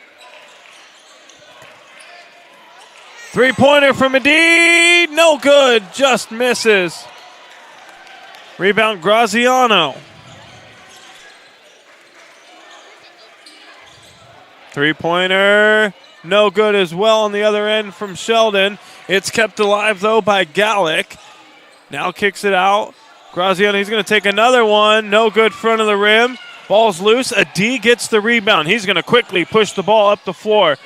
Three-pointer from Medid, no good, just misses. Rebound Graziano. Three-pointer, no good as well on the other end from Sheldon. It's kept alive, though, by Gallick. Now kicks it out. Graziano, he's going to take another one. No good front of the rim. Ball's loose. Adi gets the rebound. He's going to quickly push the ball up the floor.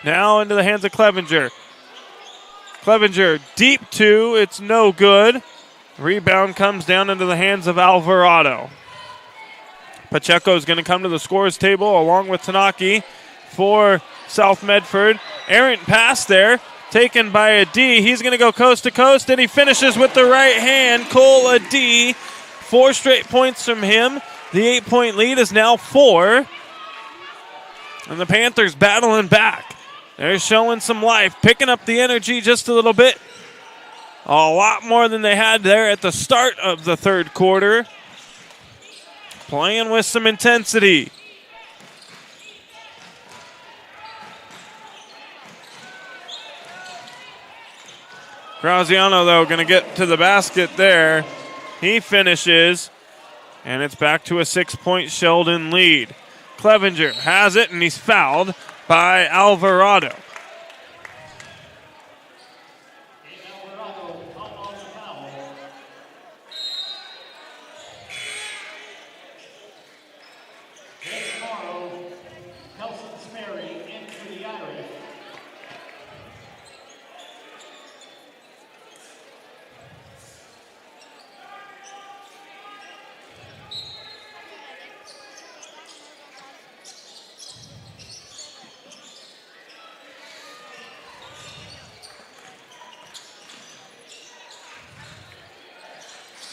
Now into the hands of Clevenger. Clevenger deep two. It's no good. Rebound comes down into the hands of Alvarado. Pacheco is going to come to the scorer's table along with Tanaki for South Medford. Errant pass there taken by a D. He's going to go coast to coast, and he finishes with the right hand. Cole a D. 4 straight points from him. The 8-point lead is now 4. And the Panthers battling back. They're showing some life, picking up the energy just a little bit. A lot more than they had there at the start of the third quarter. Playing with some intensity. Graziano, though, going to get to the basket there. He finishes, and it's back to a 6-point Sheldon lead. Clevenger has it, and he's fouled by Alvarado.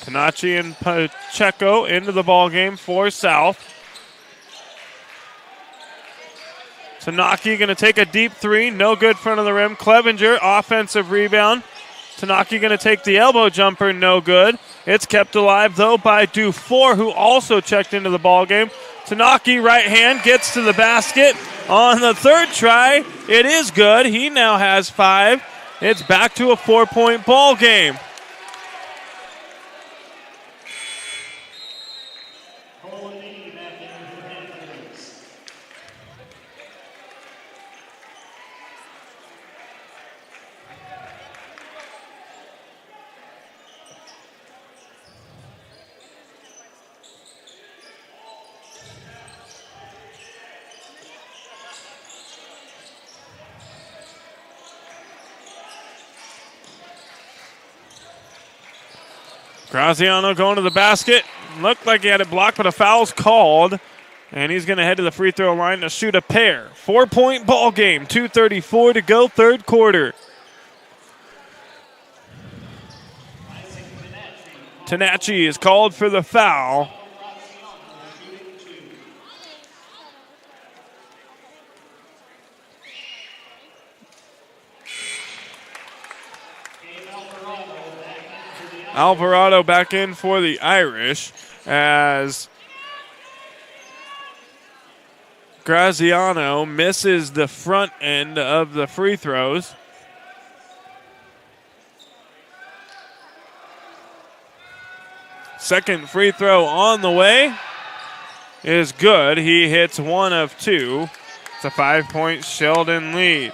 Tanachi and Pacheco into the ball game for South. Tanaki going to take a deep 3, no good front of the rim. Clevenger, offensive rebound. Tanaki going to take the elbow jumper, no good. It's kept alive, though, by Dufour, who also checked into the ball game. Tanaki, right hand, gets to the basket. On the third try, it is good. He now has 5. It's back to a 4-point ball game. Graziano going to the basket. Looked like he had it blocked, but a foul's called. And he's going to head to the free throw line to shoot a pair. 4-point ball game. 2:34 to go, third quarter. Tanachi is called for the foul. Alvarado back in for the Irish as Graziano misses the front end of the free throws. Second free throw on the way is good. He hits 1 of 2. It's a 5-point Sheldon lead.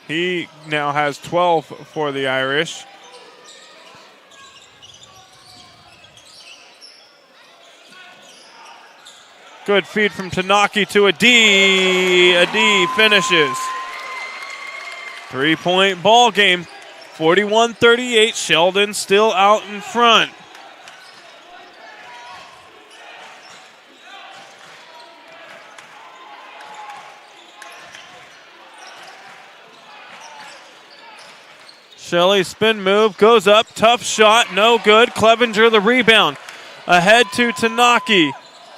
He now has 12 for the Irish. Good feed from Tanaki to a D. A D finishes. 3-point ball game. 41-38. Sheldon still out in front. Shelley spin move, goes up, tough shot, no good. Clevenger the rebound. Ahead to Tanaki.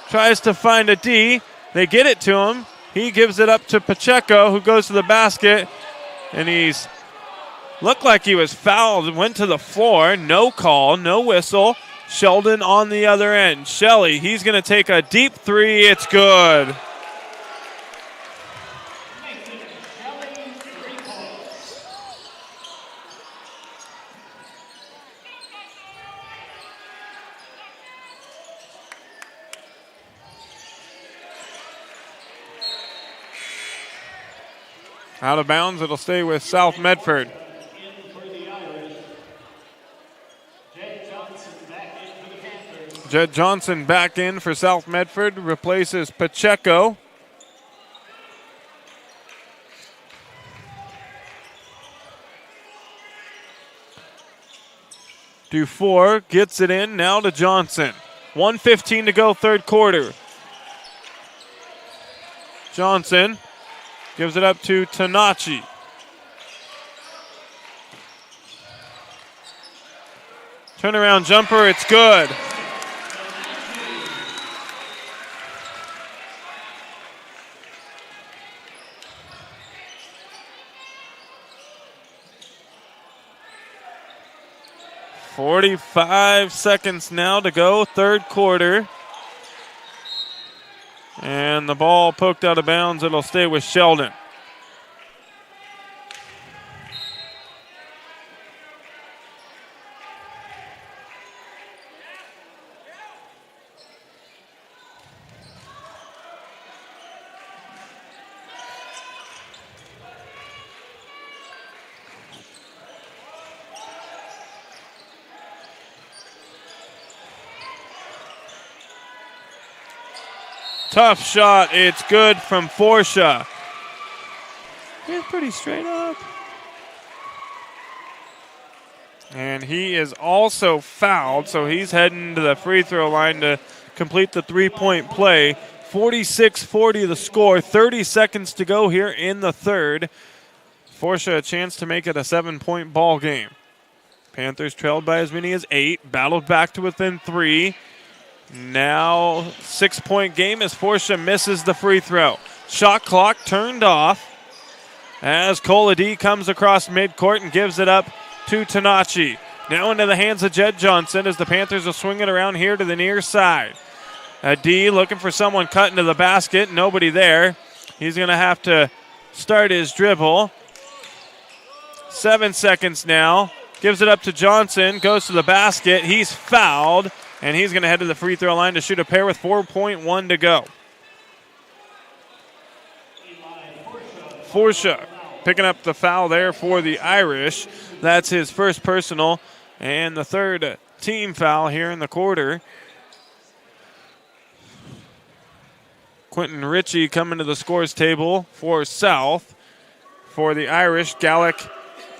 Tries to find a D. They get it to him. He gives it up to Pacheco, who goes to the basket. And he's looked like he was fouled, went to the floor. No call, no whistle. Sheldon on the other end. Shelley, he's going to take a deep 3. It's good. Out of bounds, it'll stay with South Medford. Jed Johnson back in for South Medford, replaces Pacheco. Dufour gets it in, now to Johnson. 1:15 to go, third quarter. Johnson Gives it up to Tanachi. Turnaround jumper, it's good. .45 seconds now to go, third quarter. And the ball poked out of bounds. It'll stay with Sheldon. Tough shot. It's good from Forsha. It's pretty straight up. And he is also fouled, so he's heading to the free throw line to complete the three-point play. 46-40 the score. 30 seconds to go here in the third. Forsha a chance to make it a 7-point ball game. Panthers trailed by as many as 8. Battled back to within 3. Now 6-point game as Forsha misses the free throw. Shot clock turned off as Colady comes across midcourt and gives it up to Tanachi. Now into the hands of Jed Johnson as the Panthers will swing it around here to the near side. D looking for someone cut into the basket. Nobody there. He's going to have to start his dribble. 7 seconds now. Gives it up to Johnson. Goes to the basket. He's fouled. And he's going to head to the free throw line to shoot a pair with 4.1 to go. Forsha picking up the foul there for the Irish. That's his first personal and the third team foul here in the quarter. Quentin Ritchie coming to the scores table for South. For the Irish, Gallic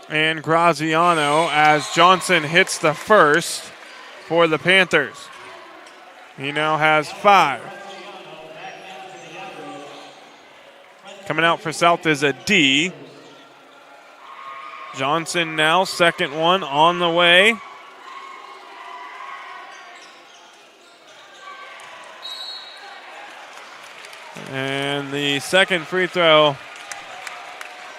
and Graziano as Johnson hits the first for the Panthers. He now has 5. Coming out for South is a D. Johnson now, second one on the way. And the second free throw,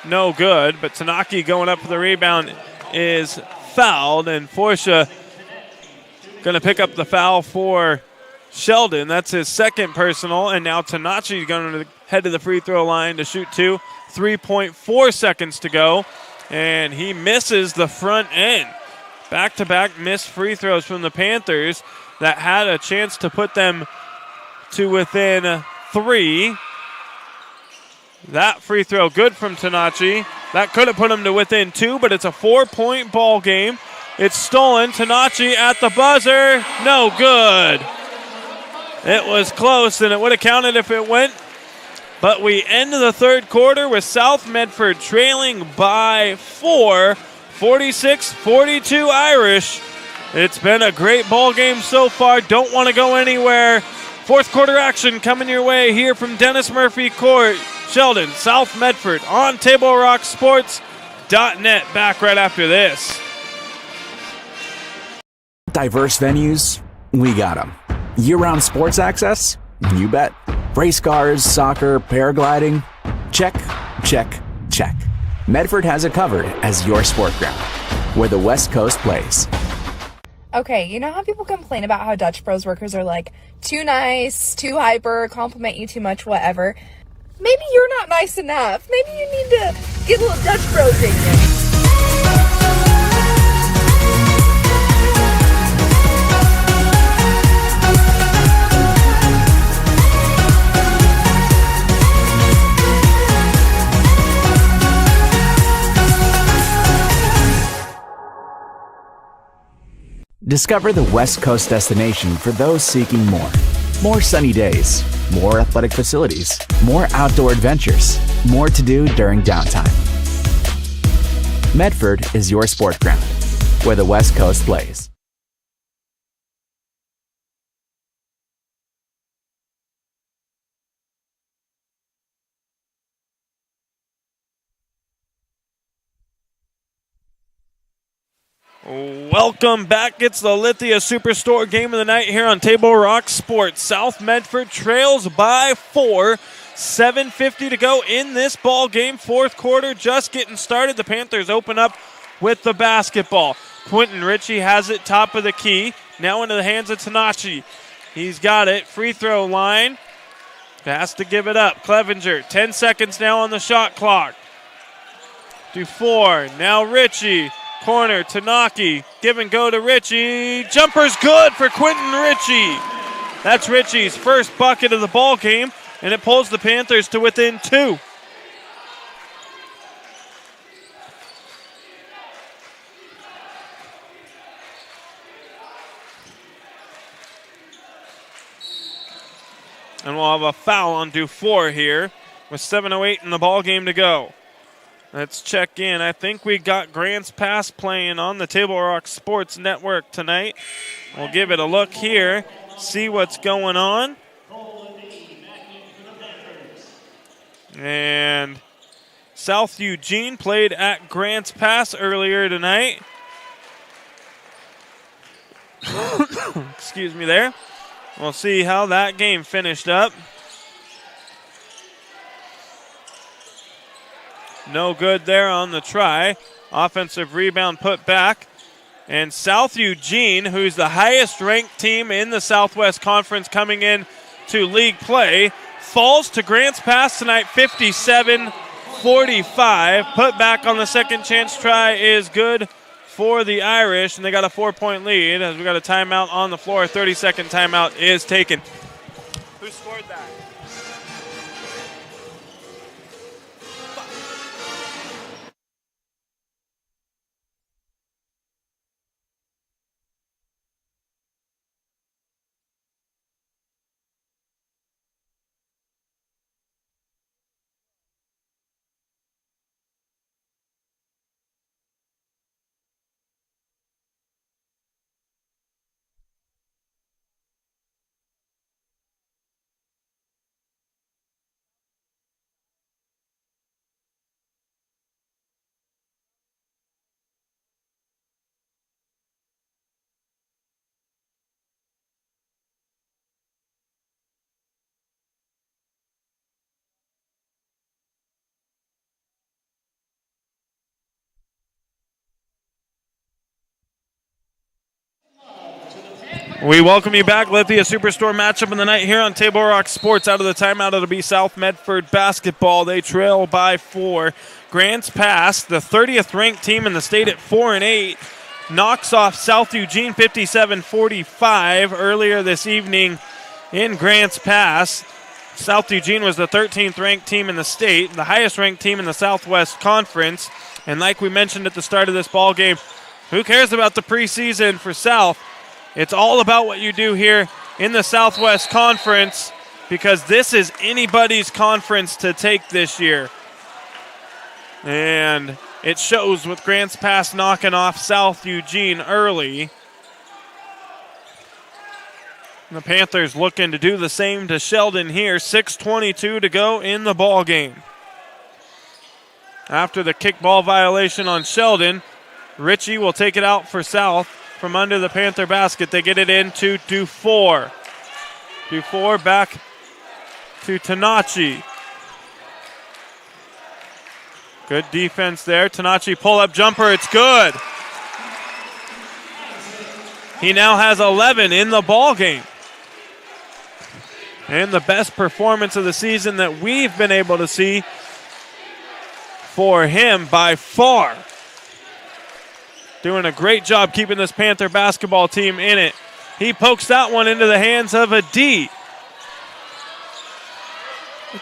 no good, but Tanaki going up for the rebound is fouled, and Forsha going to pick up the foul for Sheldon. That's his second personal, and now Tanachi going to head to the free throw line to shoot 2. 3.4 seconds to go, and he misses the front end. Back-to-back missed free throws from the Panthers that had a chance to put them to within 3. That free throw good from Tanachi. That could have put him to within 2, but it's a 4-point ball game. It's stolen. Tanachi at the buzzer. No good. It was close, and it would have counted if it went. But we end the third quarter with South Medford trailing by 4, 46-42 Irish. It's been a great ball game so far. Don't want to go anywhere. Fourth quarter action coming your way here from Dennis Murphy Court. Sheldon, South Medford on TableRockSports.net. Back right after this. Diverse venues, we got them. Year-round sports access? You bet. Race cars, soccer, paragliding? Check, check, check. Medford has it covered as your sport ground, where the West Coast plays. Okay, you know how people complain about how Dutch Bros workers are like too nice, too hyper, compliment you too much, whatever? Maybe you're not nice enough. Maybe you need to get a little Dutch Bros in you. Discover the West Coast destination for those seeking more. More sunny days, more athletic facilities, more outdoor adventures, more to do during downtime. Medford is your sport ground, where the West Coast plays. Welcome back. It's the Lithia Superstore game of the night here on Table Rock Sports. South Medford trails by 4. 7:50 to go in this ball game. Fourth quarter just getting started. The Panthers open up with the basketball. Quentin Ritchie has it top of the key. Now into the hands of Tanachi. He's got it. Free throw line. Has to give it up. Clevenger, 10 seconds now on the shot clock. Dufour, now Ritchie. Corner, Tanaki, give and go to Ritchie. Jumper's good for Quentin Ritchie. That's Ritchie's first bucket of the ball game, and it pulls the Panthers to within 2. And we'll have a foul on Dufour here with 7:08 in the ball game to go. Let's check in. I think we got Grants Pass playing on the Table Rock Sports Network tonight. We'll give it a look here, see what's going on. And South Eugene played at Grants Pass earlier tonight. Excuse me there. We'll see how that game finished up. No good there on the try. Offensive rebound put back. And South Eugene, who's the highest ranked team in the Southwest Conference coming in to league play, falls to Grants Pass tonight 57-45. Put back on the second chance try is good for the Irish, and they got a 4-point lead as we got a timeout on the floor. 30-second timeout is taken. Who scored that? We welcome you back. Lithia Superstore matchup of the night here on Table Rock Sports. Out of the timeout, it'll be South Medford basketball. They trail by 4. Grants Pass, the 30th ranked team in the state at 4-8, knocks off South Eugene 57-45 earlier this evening in Grants Pass. South Eugene was the 13th ranked team in the state, the highest ranked team in the Southwest Conference. And like we mentioned at the start of this ball game, who cares about the preseason for South? It's all about what you do here in the Southwest Conference, because this is anybody's conference to take this year. And it shows with Grants Pass knocking off South Eugene early. And the Panthers looking to do the same to Sheldon here. 6:22 to go in the ball game. After the kickball violation on Sheldon, Ritchie will take it out for South. From under the Panther basket, they get it into Dufour. Dufour back to Tanachi. Good defense there. Tanachi pull-up jumper, it's good. He now has 11 in the ball game. And the best performance of the season that we've been able to see for him by far. Doing a great job keeping this Panther basketball team in it. He pokes that one into the hands of a D.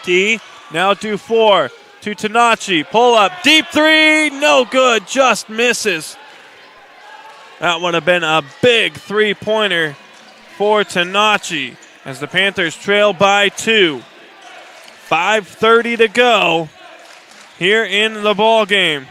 D, now Dufour to Tanachi. Pull up, deep three, no good, just misses. That would have been a big three-pointer for Tanachi as the Panthers trail by 2. 5:30 to go here in the ball game.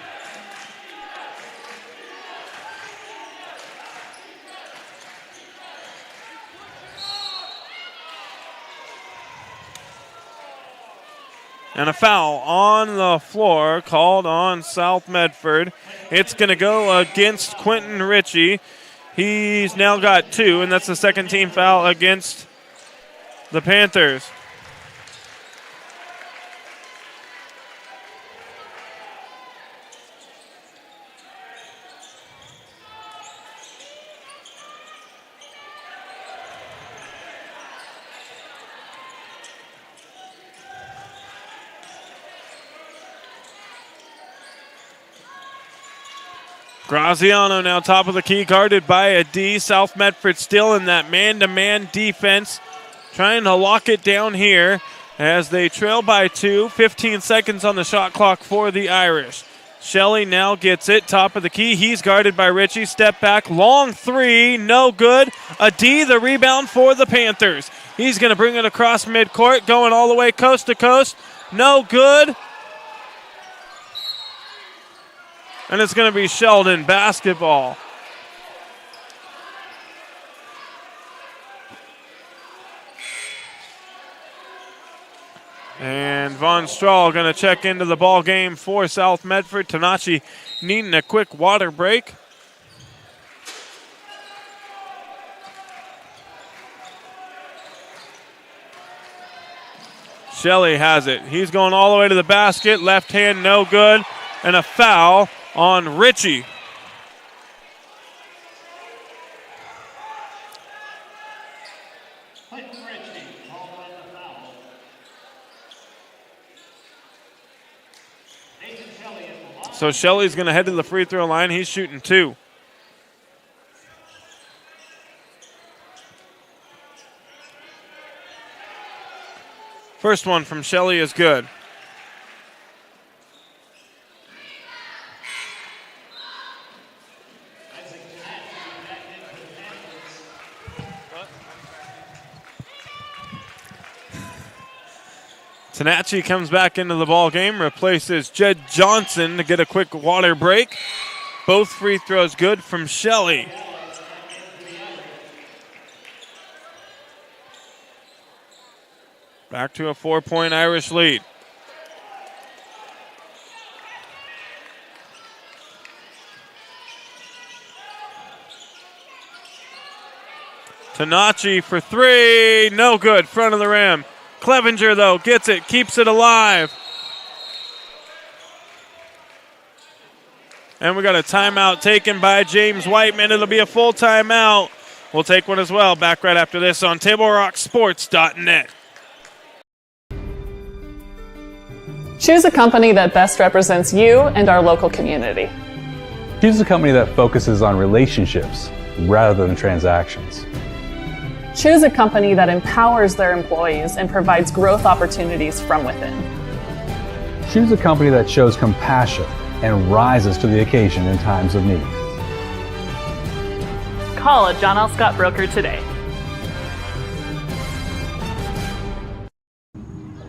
And a foul on the floor called on South Medford. It's going to go against Quentin Ritchie. He's now got 2, and that's the second team foul against the Panthers. Graziano now top of the key, guarded by a D. South Medford still in that man-to-man defense, trying to lock it down here as they trail by 2. 15 seconds on the shot clock for the Irish. Shelley now gets it, top of the key. He's guarded by Ritchie. Step back, long 3, no good. A D, the rebound for the Panthers. He's going to bring it across midcourt, going all the way coast to coast. No good. And it's going to be Sheldon basketball. And Von Strahl going to check into the ball game for South Medford. Tanachi needing a quick water break. Shelley has it. He's going all the way to the basket. Left hand, no good. And a foul on Ritchie. So Shelley's going to head to the free throw line. He's shooting 2. First one from Shelley is good. Tanachi comes back into the ball game, replaces Jed Johnson to get a quick water break. Both free throws good from Shelley. Back to a 4-point Irish lead. Tanachi for 3, no good, front of the rim. Clevenger, though, gets it, keeps it alive. And we got a timeout taken by James Whiteman. It'll be a full timeout. We'll take one as well. Back right after this on TableRockSports.net. Choose a company that best represents you and our local community. Choose a company that focuses on relationships rather than transactions. Choose a company that empowers their employees and provides growth opportunities from within. Choose a company that shows compassion and rises to the occasion in times of need. Call a John L. Scott broker today.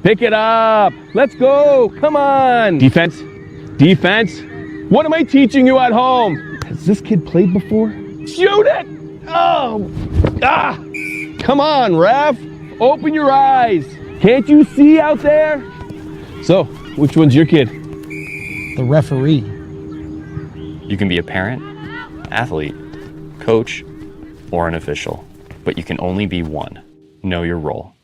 Pick it up. Let's go. Come on. Defense. Defense. What am I teaching you at home? Has this kid played before? Shoot it. Oh. Ah. Come on, ref. Open your eyes. Can't you see out there? So, which one's your kid? The referee. You can be a parent, athlete, coach, or an official, but you can only be one. Know your role.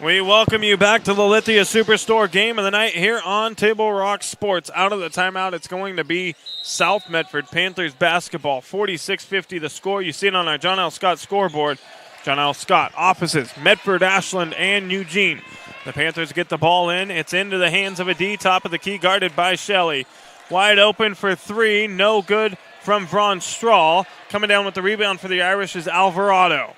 We welcome you back to the Lithia Superstore game of the night here on Table Rock Sports. Out of the timeout, it's going to be South Medford Panthers basketball. 46-50 the score. You see it on our John L. Scott scoreboard. John L. Scott opposites Medford, Ashland, and Eugene. The Panthers get the ball in. It's into the hands of a D, top of the key, guarded by Shelley. Wide open for 3, no good from Von Strahl. Coming down with the rebound for the Irish is Alvarado.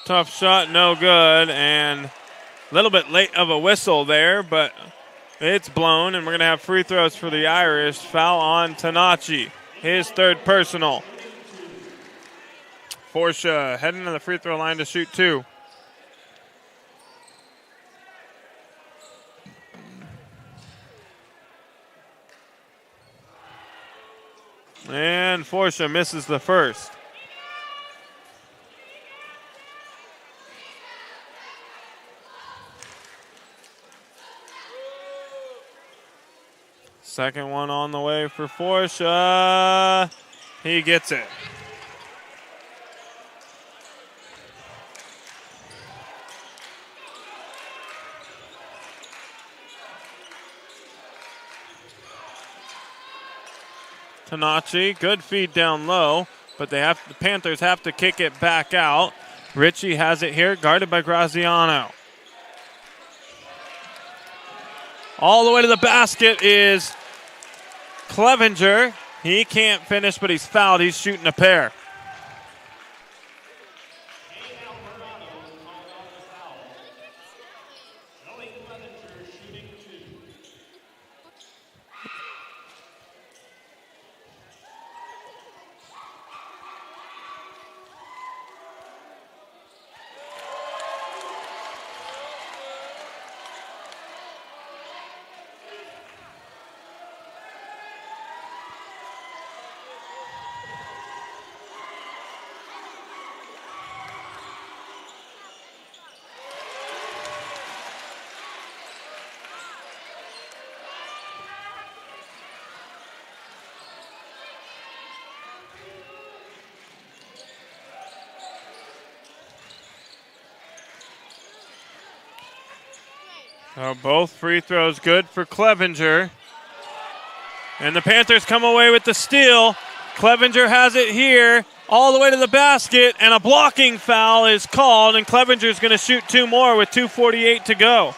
Tough shot, no good, and a little bit late of a whistle there, but it's blown, and we're going to have free throws for the Irish. Foul on Tanachi, his third personal. Forsha heading to the free throw line to shoot 2. And Forsha misses the first. Second one on the way for Forsha. He gets it. Tanachi, good feed down low, but the Panthers have to kick it back out. Ritchie has it here, guarded by Graziano. All the way to the basket is Clevenger. He can't finish, but he's fouled. He's shooting a pair. Both free throws good for Clevenger. And the Panthers come away with the steal. Clevenger has it here, all the way to the basket, and a blocking foul is called, and Clevenger's going to shoot 2 more with 2:48 to go.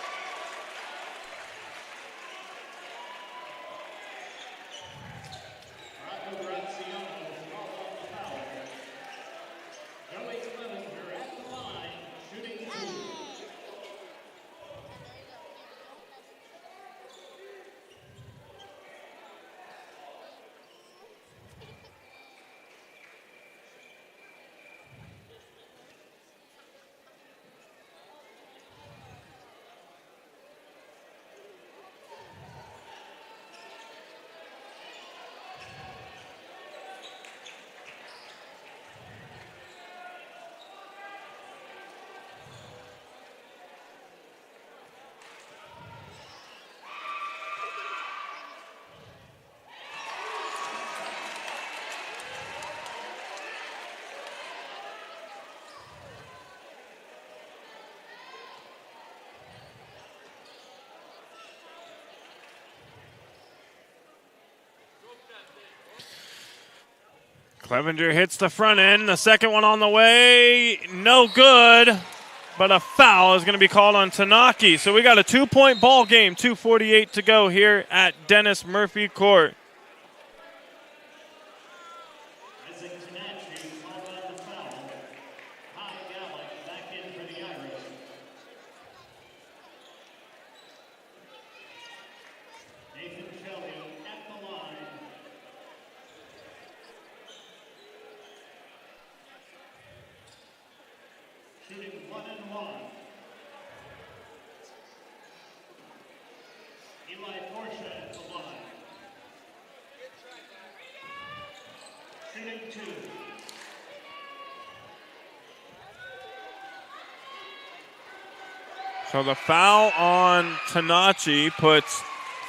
Clevenger hits the front end. The second one on the way, no good. But a foul is going to be called on Tanaki. So we got a 2-point ball game, 2:48 to go here at Dennis Murphy Court. So the foul on Tanachi puts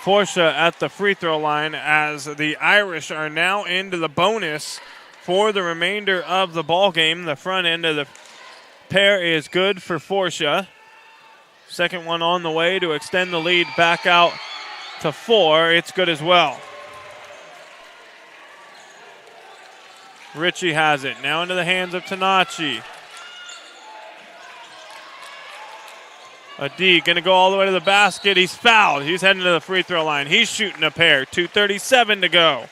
Forsha at the free throw line as the Irish are now into the bonus for the remainder of the ball game. The front end of the pair is good for Forsha. Second one on the way to extend the lead back out to 4. It's good as well. Ritchie has it. Now into the hands of Tanachi. Adi going to go all the way to the basket. He's fouled. He's heading to the free throw line. He's shooting a pair. 2:37 to go.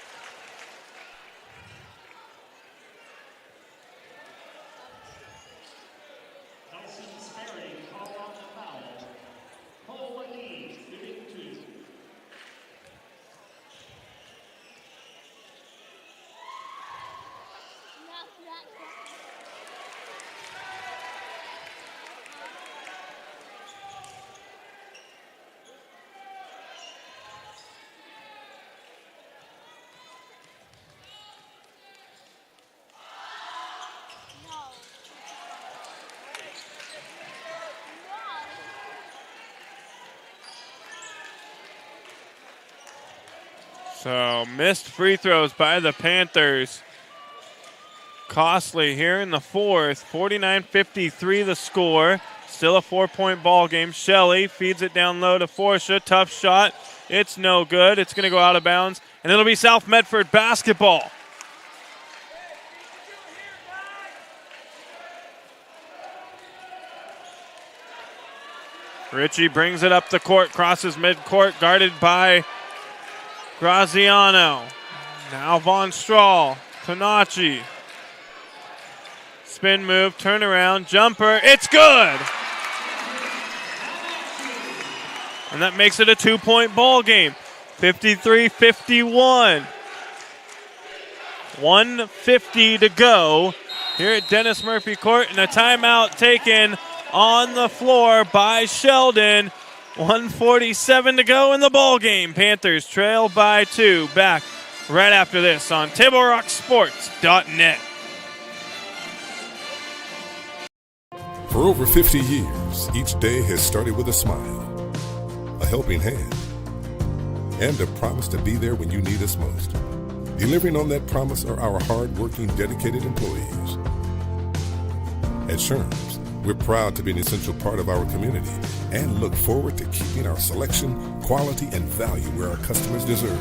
So missed free throws by the Panthers. Costly here in the fourth. 49-53 the score. Still a 4-point ball game. Shelley feeds it down low to Forsha. Tough shot. It's no good. It's going to go out of bounds. And it'll be South Medford basketball. Ritchie brings it up the court. Crosses midcourt. Guarded by Graziano. Now Von Strahl. Tanachi. Spin move. Turnaround. Jumper. It's good. And that makes it a 2-point ball game. 53-51. 1:50 to go here at Dennis Murphy Court. And a timeout taken on the floor by Sheldon. 1:47 to go in the ball game. Panthers trail by 2. Back right after this on TableRockSports.net. For over 50 years, each day has started with a smile, a helping hand, and a promise to be there when you need us most. Delivering on that promise are our hard-working, dedicated employees. At Sherms, we're proud to be an essential part of our community and look forward to keeping our selection, quality, and value where our customers deserve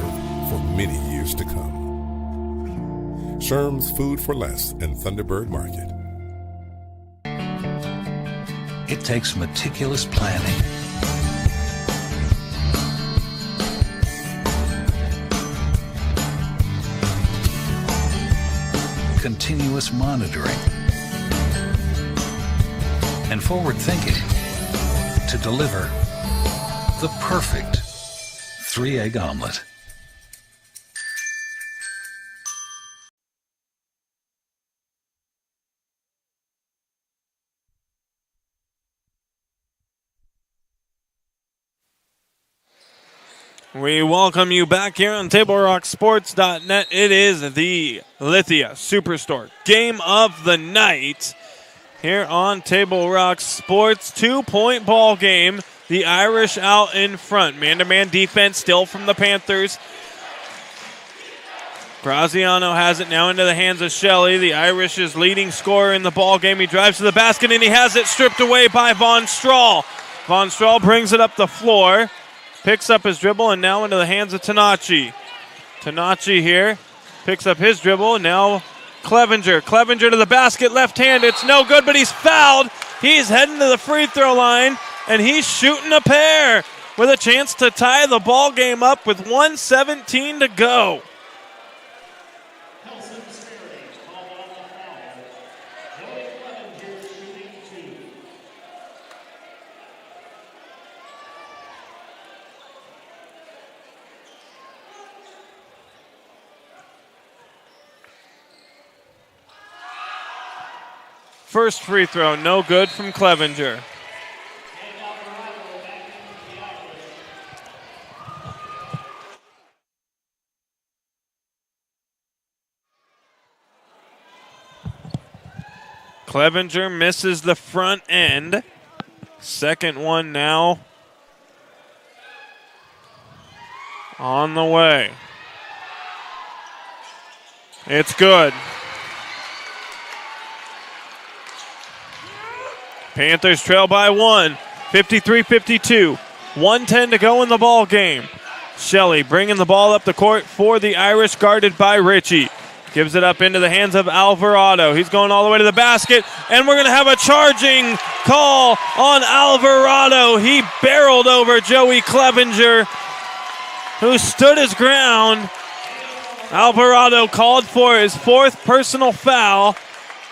for many years to come. Sherms Food for Less and Thunderbird Market. It takes meticulous planning, continuous monitoring, and forward thinking to deliver the perfect 3-egg omelet. We welcome you back here on TableRockSports.net. It is the Lithia Superstore game of the night here on Table Rock Sports. 2-point ball game. The Irish out in front. Man-to-man defense still from the Panthers. Graziano has it now into the hands of Shelley. The Irish's leading scorer in the ball game. He drives to the basket and he has it stripped away by Von Strahl. Von Strahl brings it up the floor. Picks up his dribble and now into the hands of Tanachi. Tanachi here picks up his dribble and now Clevenger. Clevenger to the basket, left hand. It's no good, but he's fouled. He's heading to the free throw line and he's shooting a pair with a chance to tie the ball game up with 1:17 to go. First free throw, no good from Clevenger. Clevenger misses the front end. Second one now on the way. It's good. Panthers trail by 1, 53-52. 1:10 to go in the ball game. Shelley bringing the ball up the court for the Irish, guarded by Ritchie. Gives it up into the hands of Alvarado. He's going all the way to the basket, and we're going to have a charging call on Alvarado. He barreled over Joey Clevenger, who stood his ground. Alvarado called for his 4th personal foul,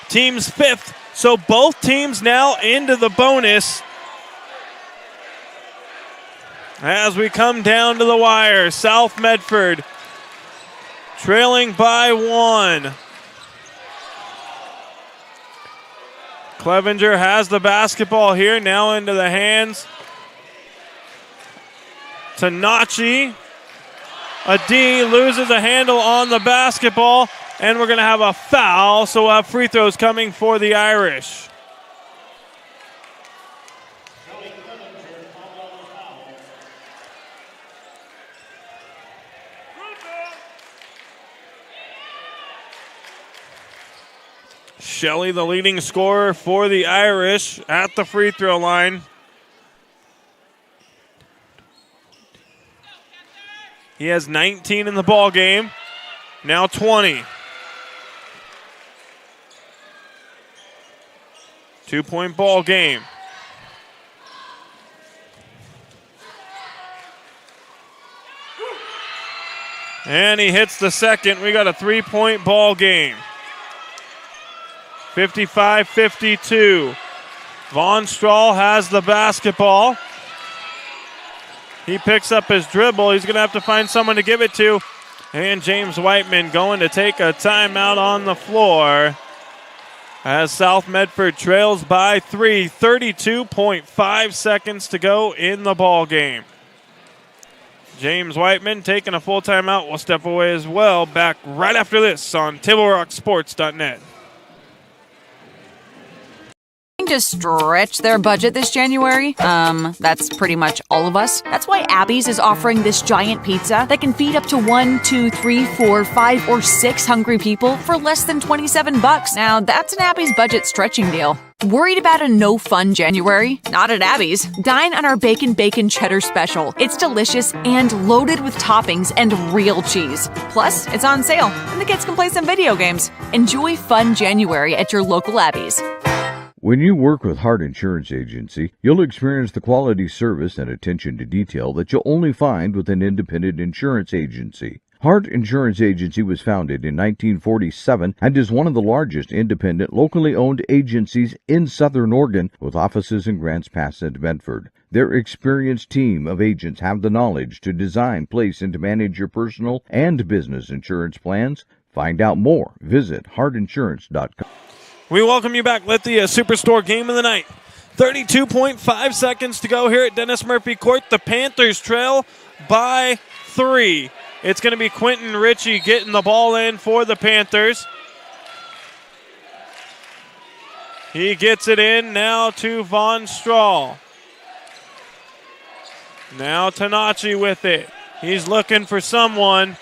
team's 5th. So both teams now into the bonus. As we come down to the wire, South Medford trailing by 1. Clevenger has the basketball here, now into the hands. Tanachi. Adi loses a handle on the basketball. And we're going to have a foul, so we'll have free throws coming for the Irish. Shelley, the leading scorer for the Irish, at the free throw line. He has 19 in the ball game. Now 20. 2-point ball game. And he hits the second. We got a 3-point ball game. 55-52. Von Strahl has the basketball. He picks up his dribble. He's going to have to find someone to give it to. And James Whiteman going to take a timeout on the floor as South Medford trails by 3. 32.5 seconds to go in the ball game. James Whiteman taking a full timeout. Will step away as well. Back right after this on TableRockSports.net. To stretch their budget this January? That's pretty much all of us. That's why Abby's is offering this giant pizza that can feed up to 1, 2, 3, 4, 5, or 6 hungry people for less than $27. Now, that's an Abby's budget stretching deal. Worried about a no-fun January? Not at Abby's. Dine on our Bacon Cheddar Special. It's delicious and loaded with toppings and real cheese. Plus, it's on sale, and the kids can play some video games. Enjoy fun January at your local Abby's. When you work with Hart Insurance Agency, you'll experience the quality service and attention to detail that you'll only find with an independent insurance agency. Hart Insurance Agency was founded in 1947 and is one of the largest independent, locally owned agencies in Southern Oregon, with offices in Grants Pass and Medford. Their experienced team of agents have the knowledge to design, place, and to manage your personal and business insurance plans. Find out more. Visit hartinsurance.com. We welcome you back. Lithia Superstore game of the night. 32.5 seconds to go here at Dennis Murphy Court. The Panthers trail by 3. It's going to be Quentin Ritchie getting the ball in for the Panthers. He gets it in now to Von Strahl. Now Tanachi with it. He's looking for someone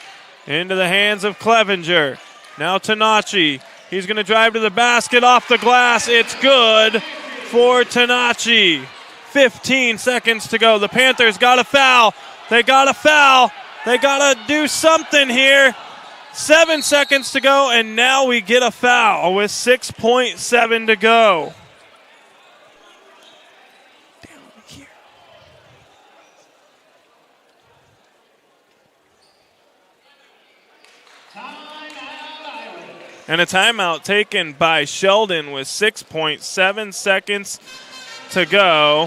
into the hands of Clevenger. Now Tanachi. He's going to drive to the basket, off the glass. It's good for Tanachi. 15 seconds to go. The Panthers got a foul. They got a foul. They got to do something here. 7 seconds to go, and now we get a foul with 6.7 to go. And a timeout taken by Sheldon with 6.7 seconds to go.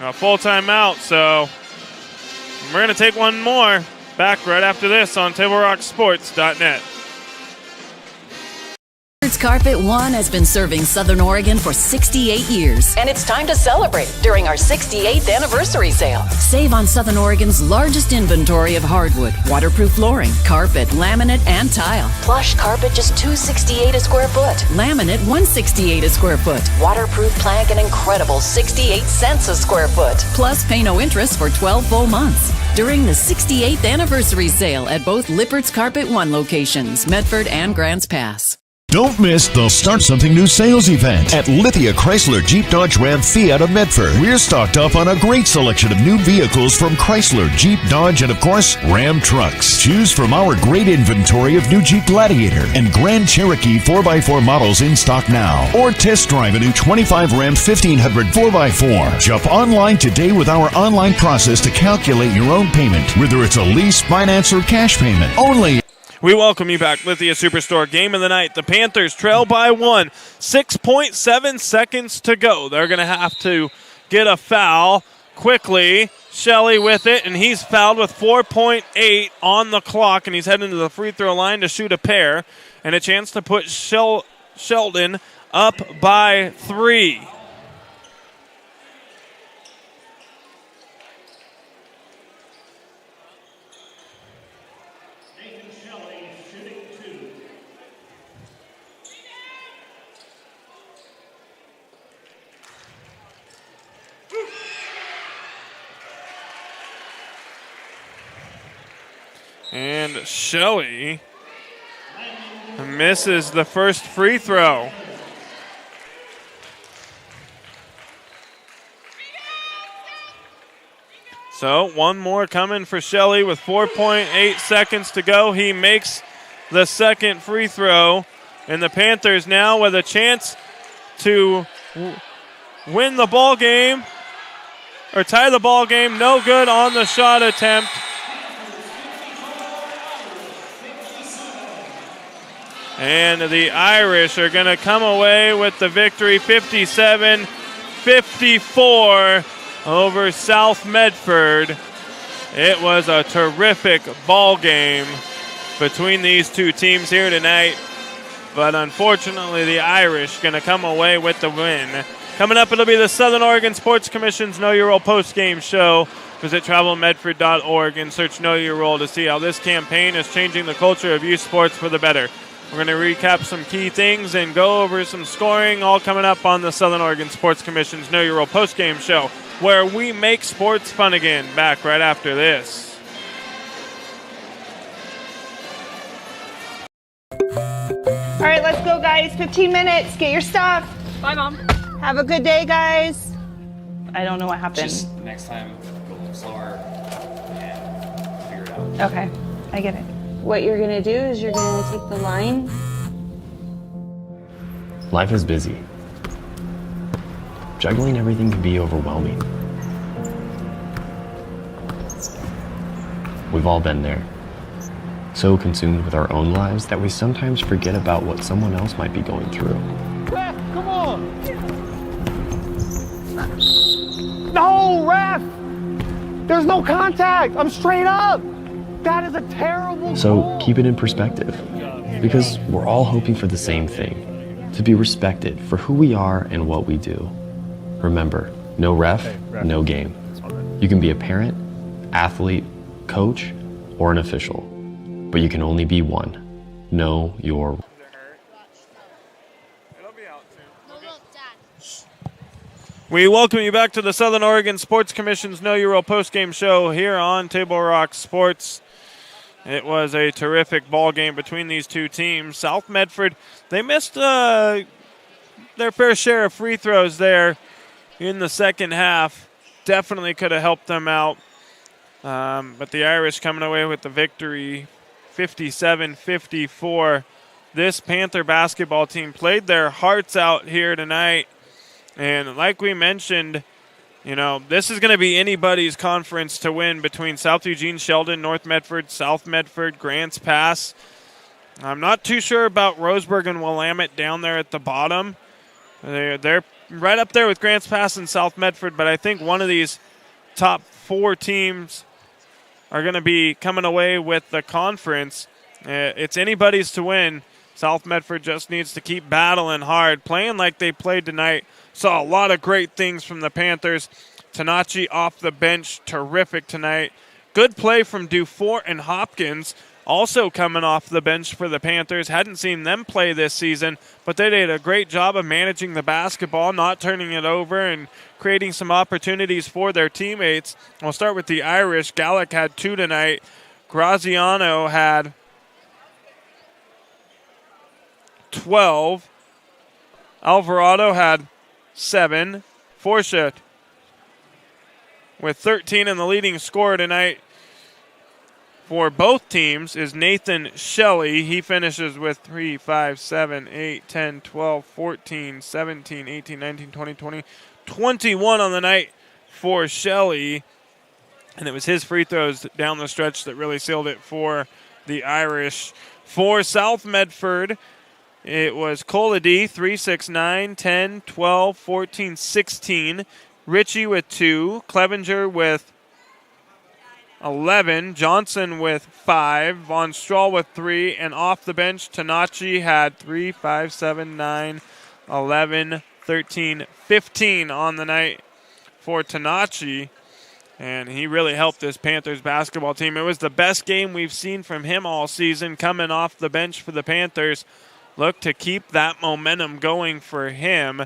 A full timeout, so we're going to take one more. Back right after this on TableRockSports.net. Carpet One has been serving Southern Oregon for 68 years. And it's time to celebrate during our 68th anniversary sale. Save on Southern Oregon's largest inventory of hardwood, waterproof flooring, carpet, laminate, and tile. Plush carpet just $268 a square foot. Laminate $168 a square foot. Waterproof plank an incredible 68 cents a square foot. Plus pay no interest for 12 full months. During the 68th anniversary sale at both Lippert's Carpet One locations, Medford and Grants Pass. Don't miss the Start Something New sales event at Lithia Chrysler Jeep Dodge Ram Fiat of Medford. We're stocked up on a great selection of new vehicles from Chrysler, Jeep, Dodge, and of course, Ram trucks. Choose from our great inventory of new Jeep Gladiator and Grand Cherokee 4x4 models in stock now. Or test drive a new 25 Ram 1500 4x4. Shop online today with our online process to calculate your own payment, whether it's a lease, finance, or cash payment. Only. We welcome you back. Lithia Superstore game of the night. The Panthers trail by 1. 6.7 seconds to go. They're going to have to get a foul quickly. Shelley with it, and he's fouled with 4.8 on the clock, and he's heading to the free throw line to shoot a pair, and a chance to put Sheldon up by 3. And Shelley misses the first free throw. So one more coming for Shelley with 4.8 seconds to go. He makes the second free throw. And the Panthers now with a chance to win the ball game or tie the ball game. No good on the shot attempt. And the Irish are going to come away with the victory, 57-54 over South Medford. It was a terrific ball game between these two teams here tonight. But unfortunately, the Irish going to come away with the win. Coming up, it'll be the Southern Oregon Sports Commission's Know Your Role postgame show. Visit travelmedford.org and search Know Your Role to see how this campaign is changing the culture of youth sports for the better. We're going to recap some key things and go over some scoring, all coming up on the Southern Oregon Sports Commission's Know Your Role postgame show, where we make sports fun again. Back right after this. All right, let's go, guys. 15 minutes. Get your stuff. Bye, Mom. Have a good day, guys. I don't know what happened. Just next time, go a little slower and figure it out. Okay, I get it. What you're gonna do is you're gonna take the line. Life is busy. Juggling everything can be overwhelming. We've all been there. So consumed with our own lives that we sometimes forget about what someone else might be going through. Ref, come on! No, ref! There's no contact! I'm straight up! That is a terrible So goal. keep it in perspective, because we're all hoping for the same thing, to be respected for who we are and what we do. Remember, no ref, no game. You can be a parent, athlete, coach, or an official, but you can only be one. Know your role. We welcome you back to the Southern Oregon Sports Commission's Know Your Role postgame show here on Table Rock Sports. It was a terrific ball game between these two teams. South Medford, they missed their fair share of free throws there in the second half. Definitely could have helped them out. But the Irish coming away with the victory, 57-54. This Panther basketball team played their hearts out here tonight. And like we mentioned, you know, this is going to be anybody's conference to win between South Eugene, Sheldon, North Medford, South Medford, Grants Pass. I'm not too sure about Roseburg and Willamette down there at the bottom. They're right up there with Grants Pass and South Medford, but I think one of these top four teams are going to be coming away with the conference. It's anybody's to win. South Medford just needs to keep battling hard, playing like they played tonight. Saw a lot of great things from the Panthers. Tanachi off the bench, terrific tonight. Good play from Dufour and Hopkins, also coming off the bench for the Panthers. Hadn't seen them play this season, but they did a great job of managing the basketball, not turning it over, and creating some opportunities for their teammates. We'll start with the Irish. Gallic had 2 tonight. Graziano had 12. Alvarado had 7. Forsha with 13, and the leading scorer tonight for both teams is Nathan Shelley. He finishes with 3, 5, 7, 8, 10, 12, 14, 17, 18, 19, 20, 20, 21 on the night for Shelley. And it was his free throws down the stretch that really sealed it for the Irish. For South Medford, it was Colady, 3, 6, 9, 10, 12, 14, 16. Ritchie with 2. Clevenger with 11. Johnson with 5. Von Strahl with 3. And off the bench, Tanachi had 3, 5, 7, 9, 11, 13, 15 on the night for Tanachi. And he really helped this Panthers basketball team. It was the best game we've seen from him all season, coming off the bench for the Panthers. Look to keep that momentum going for him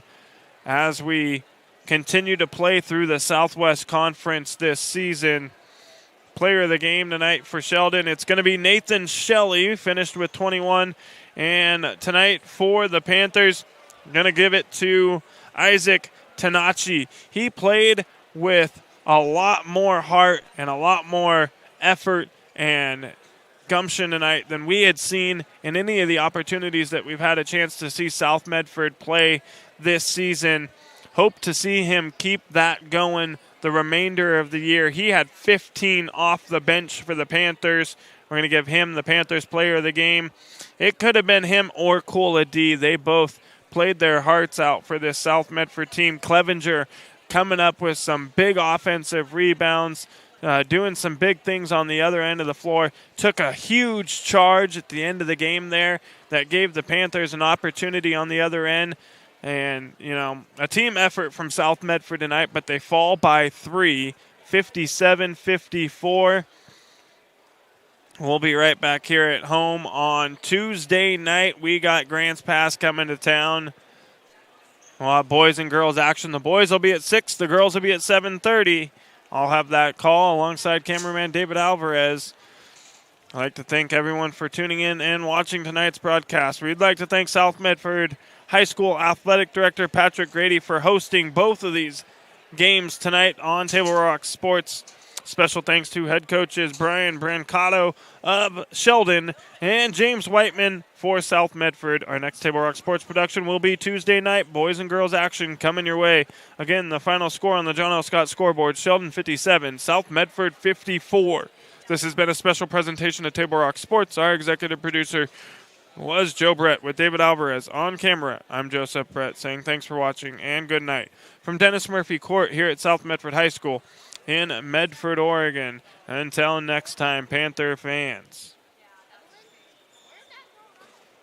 as we continue to play through the Southwest Conference this season. player of the game tonight for Sheldon. It's going to be Nathan Shelley, finished with 21. And tonight for the Panthers, I'm going to give it to Isaac Tanachi. He played with a lot more heart and a lot more effort and gumption tonight than we had seen in any of the opportunities that we've had a chance to see South Medford play this season. Hope to see him keep that going the remainder of the year. He had 15 off the bench for the Panthers. We're going to give him the Panthers player of the game. It could have been him or Kula D. They both played their hearts out for this South Medford team. Clevenger coming up with some big offensive rebounds, doing some big things on the other end of the floor. Took a huge charge at the end of the game there that gave the Panthers an opportunity on the other end. And, you know, a team effort from South Medford tonight, but they fall by 3, 57-54. We'll be right back here at home on Tuesday night. We got Grants Pass coming to town. We'll have boys and girls action. The boys will be at 6. The girls will be at 7:30. I'll have that call alongside cameraman David Alvarez. I'd like to thank everyone for tuning in and watching tonight's broadcast. We'd like to thank South Medford High School Athletic Director Patrick Grady for hosting both of these games tonight on Table Rock Sports. Special thanks to head coaches Brian Brancato of Sheldon and James Whiteman for South Medford. Our next Table Rock Sports production will be Tuesday night. Boys and girls action coming your way. Again, the final score on the John L. Scott scoreboard, Sheldon 57, South Medford 54. This has been a special presentation of Table Rock Sports. Our executive producer was Joe Brett with David Alvarez on camera. I'm Joseph Brett saying thanks for watching and good night. From Dennis Murphy Court here at South Medford High School in Medford, Oregon. Until next time, Panther fans.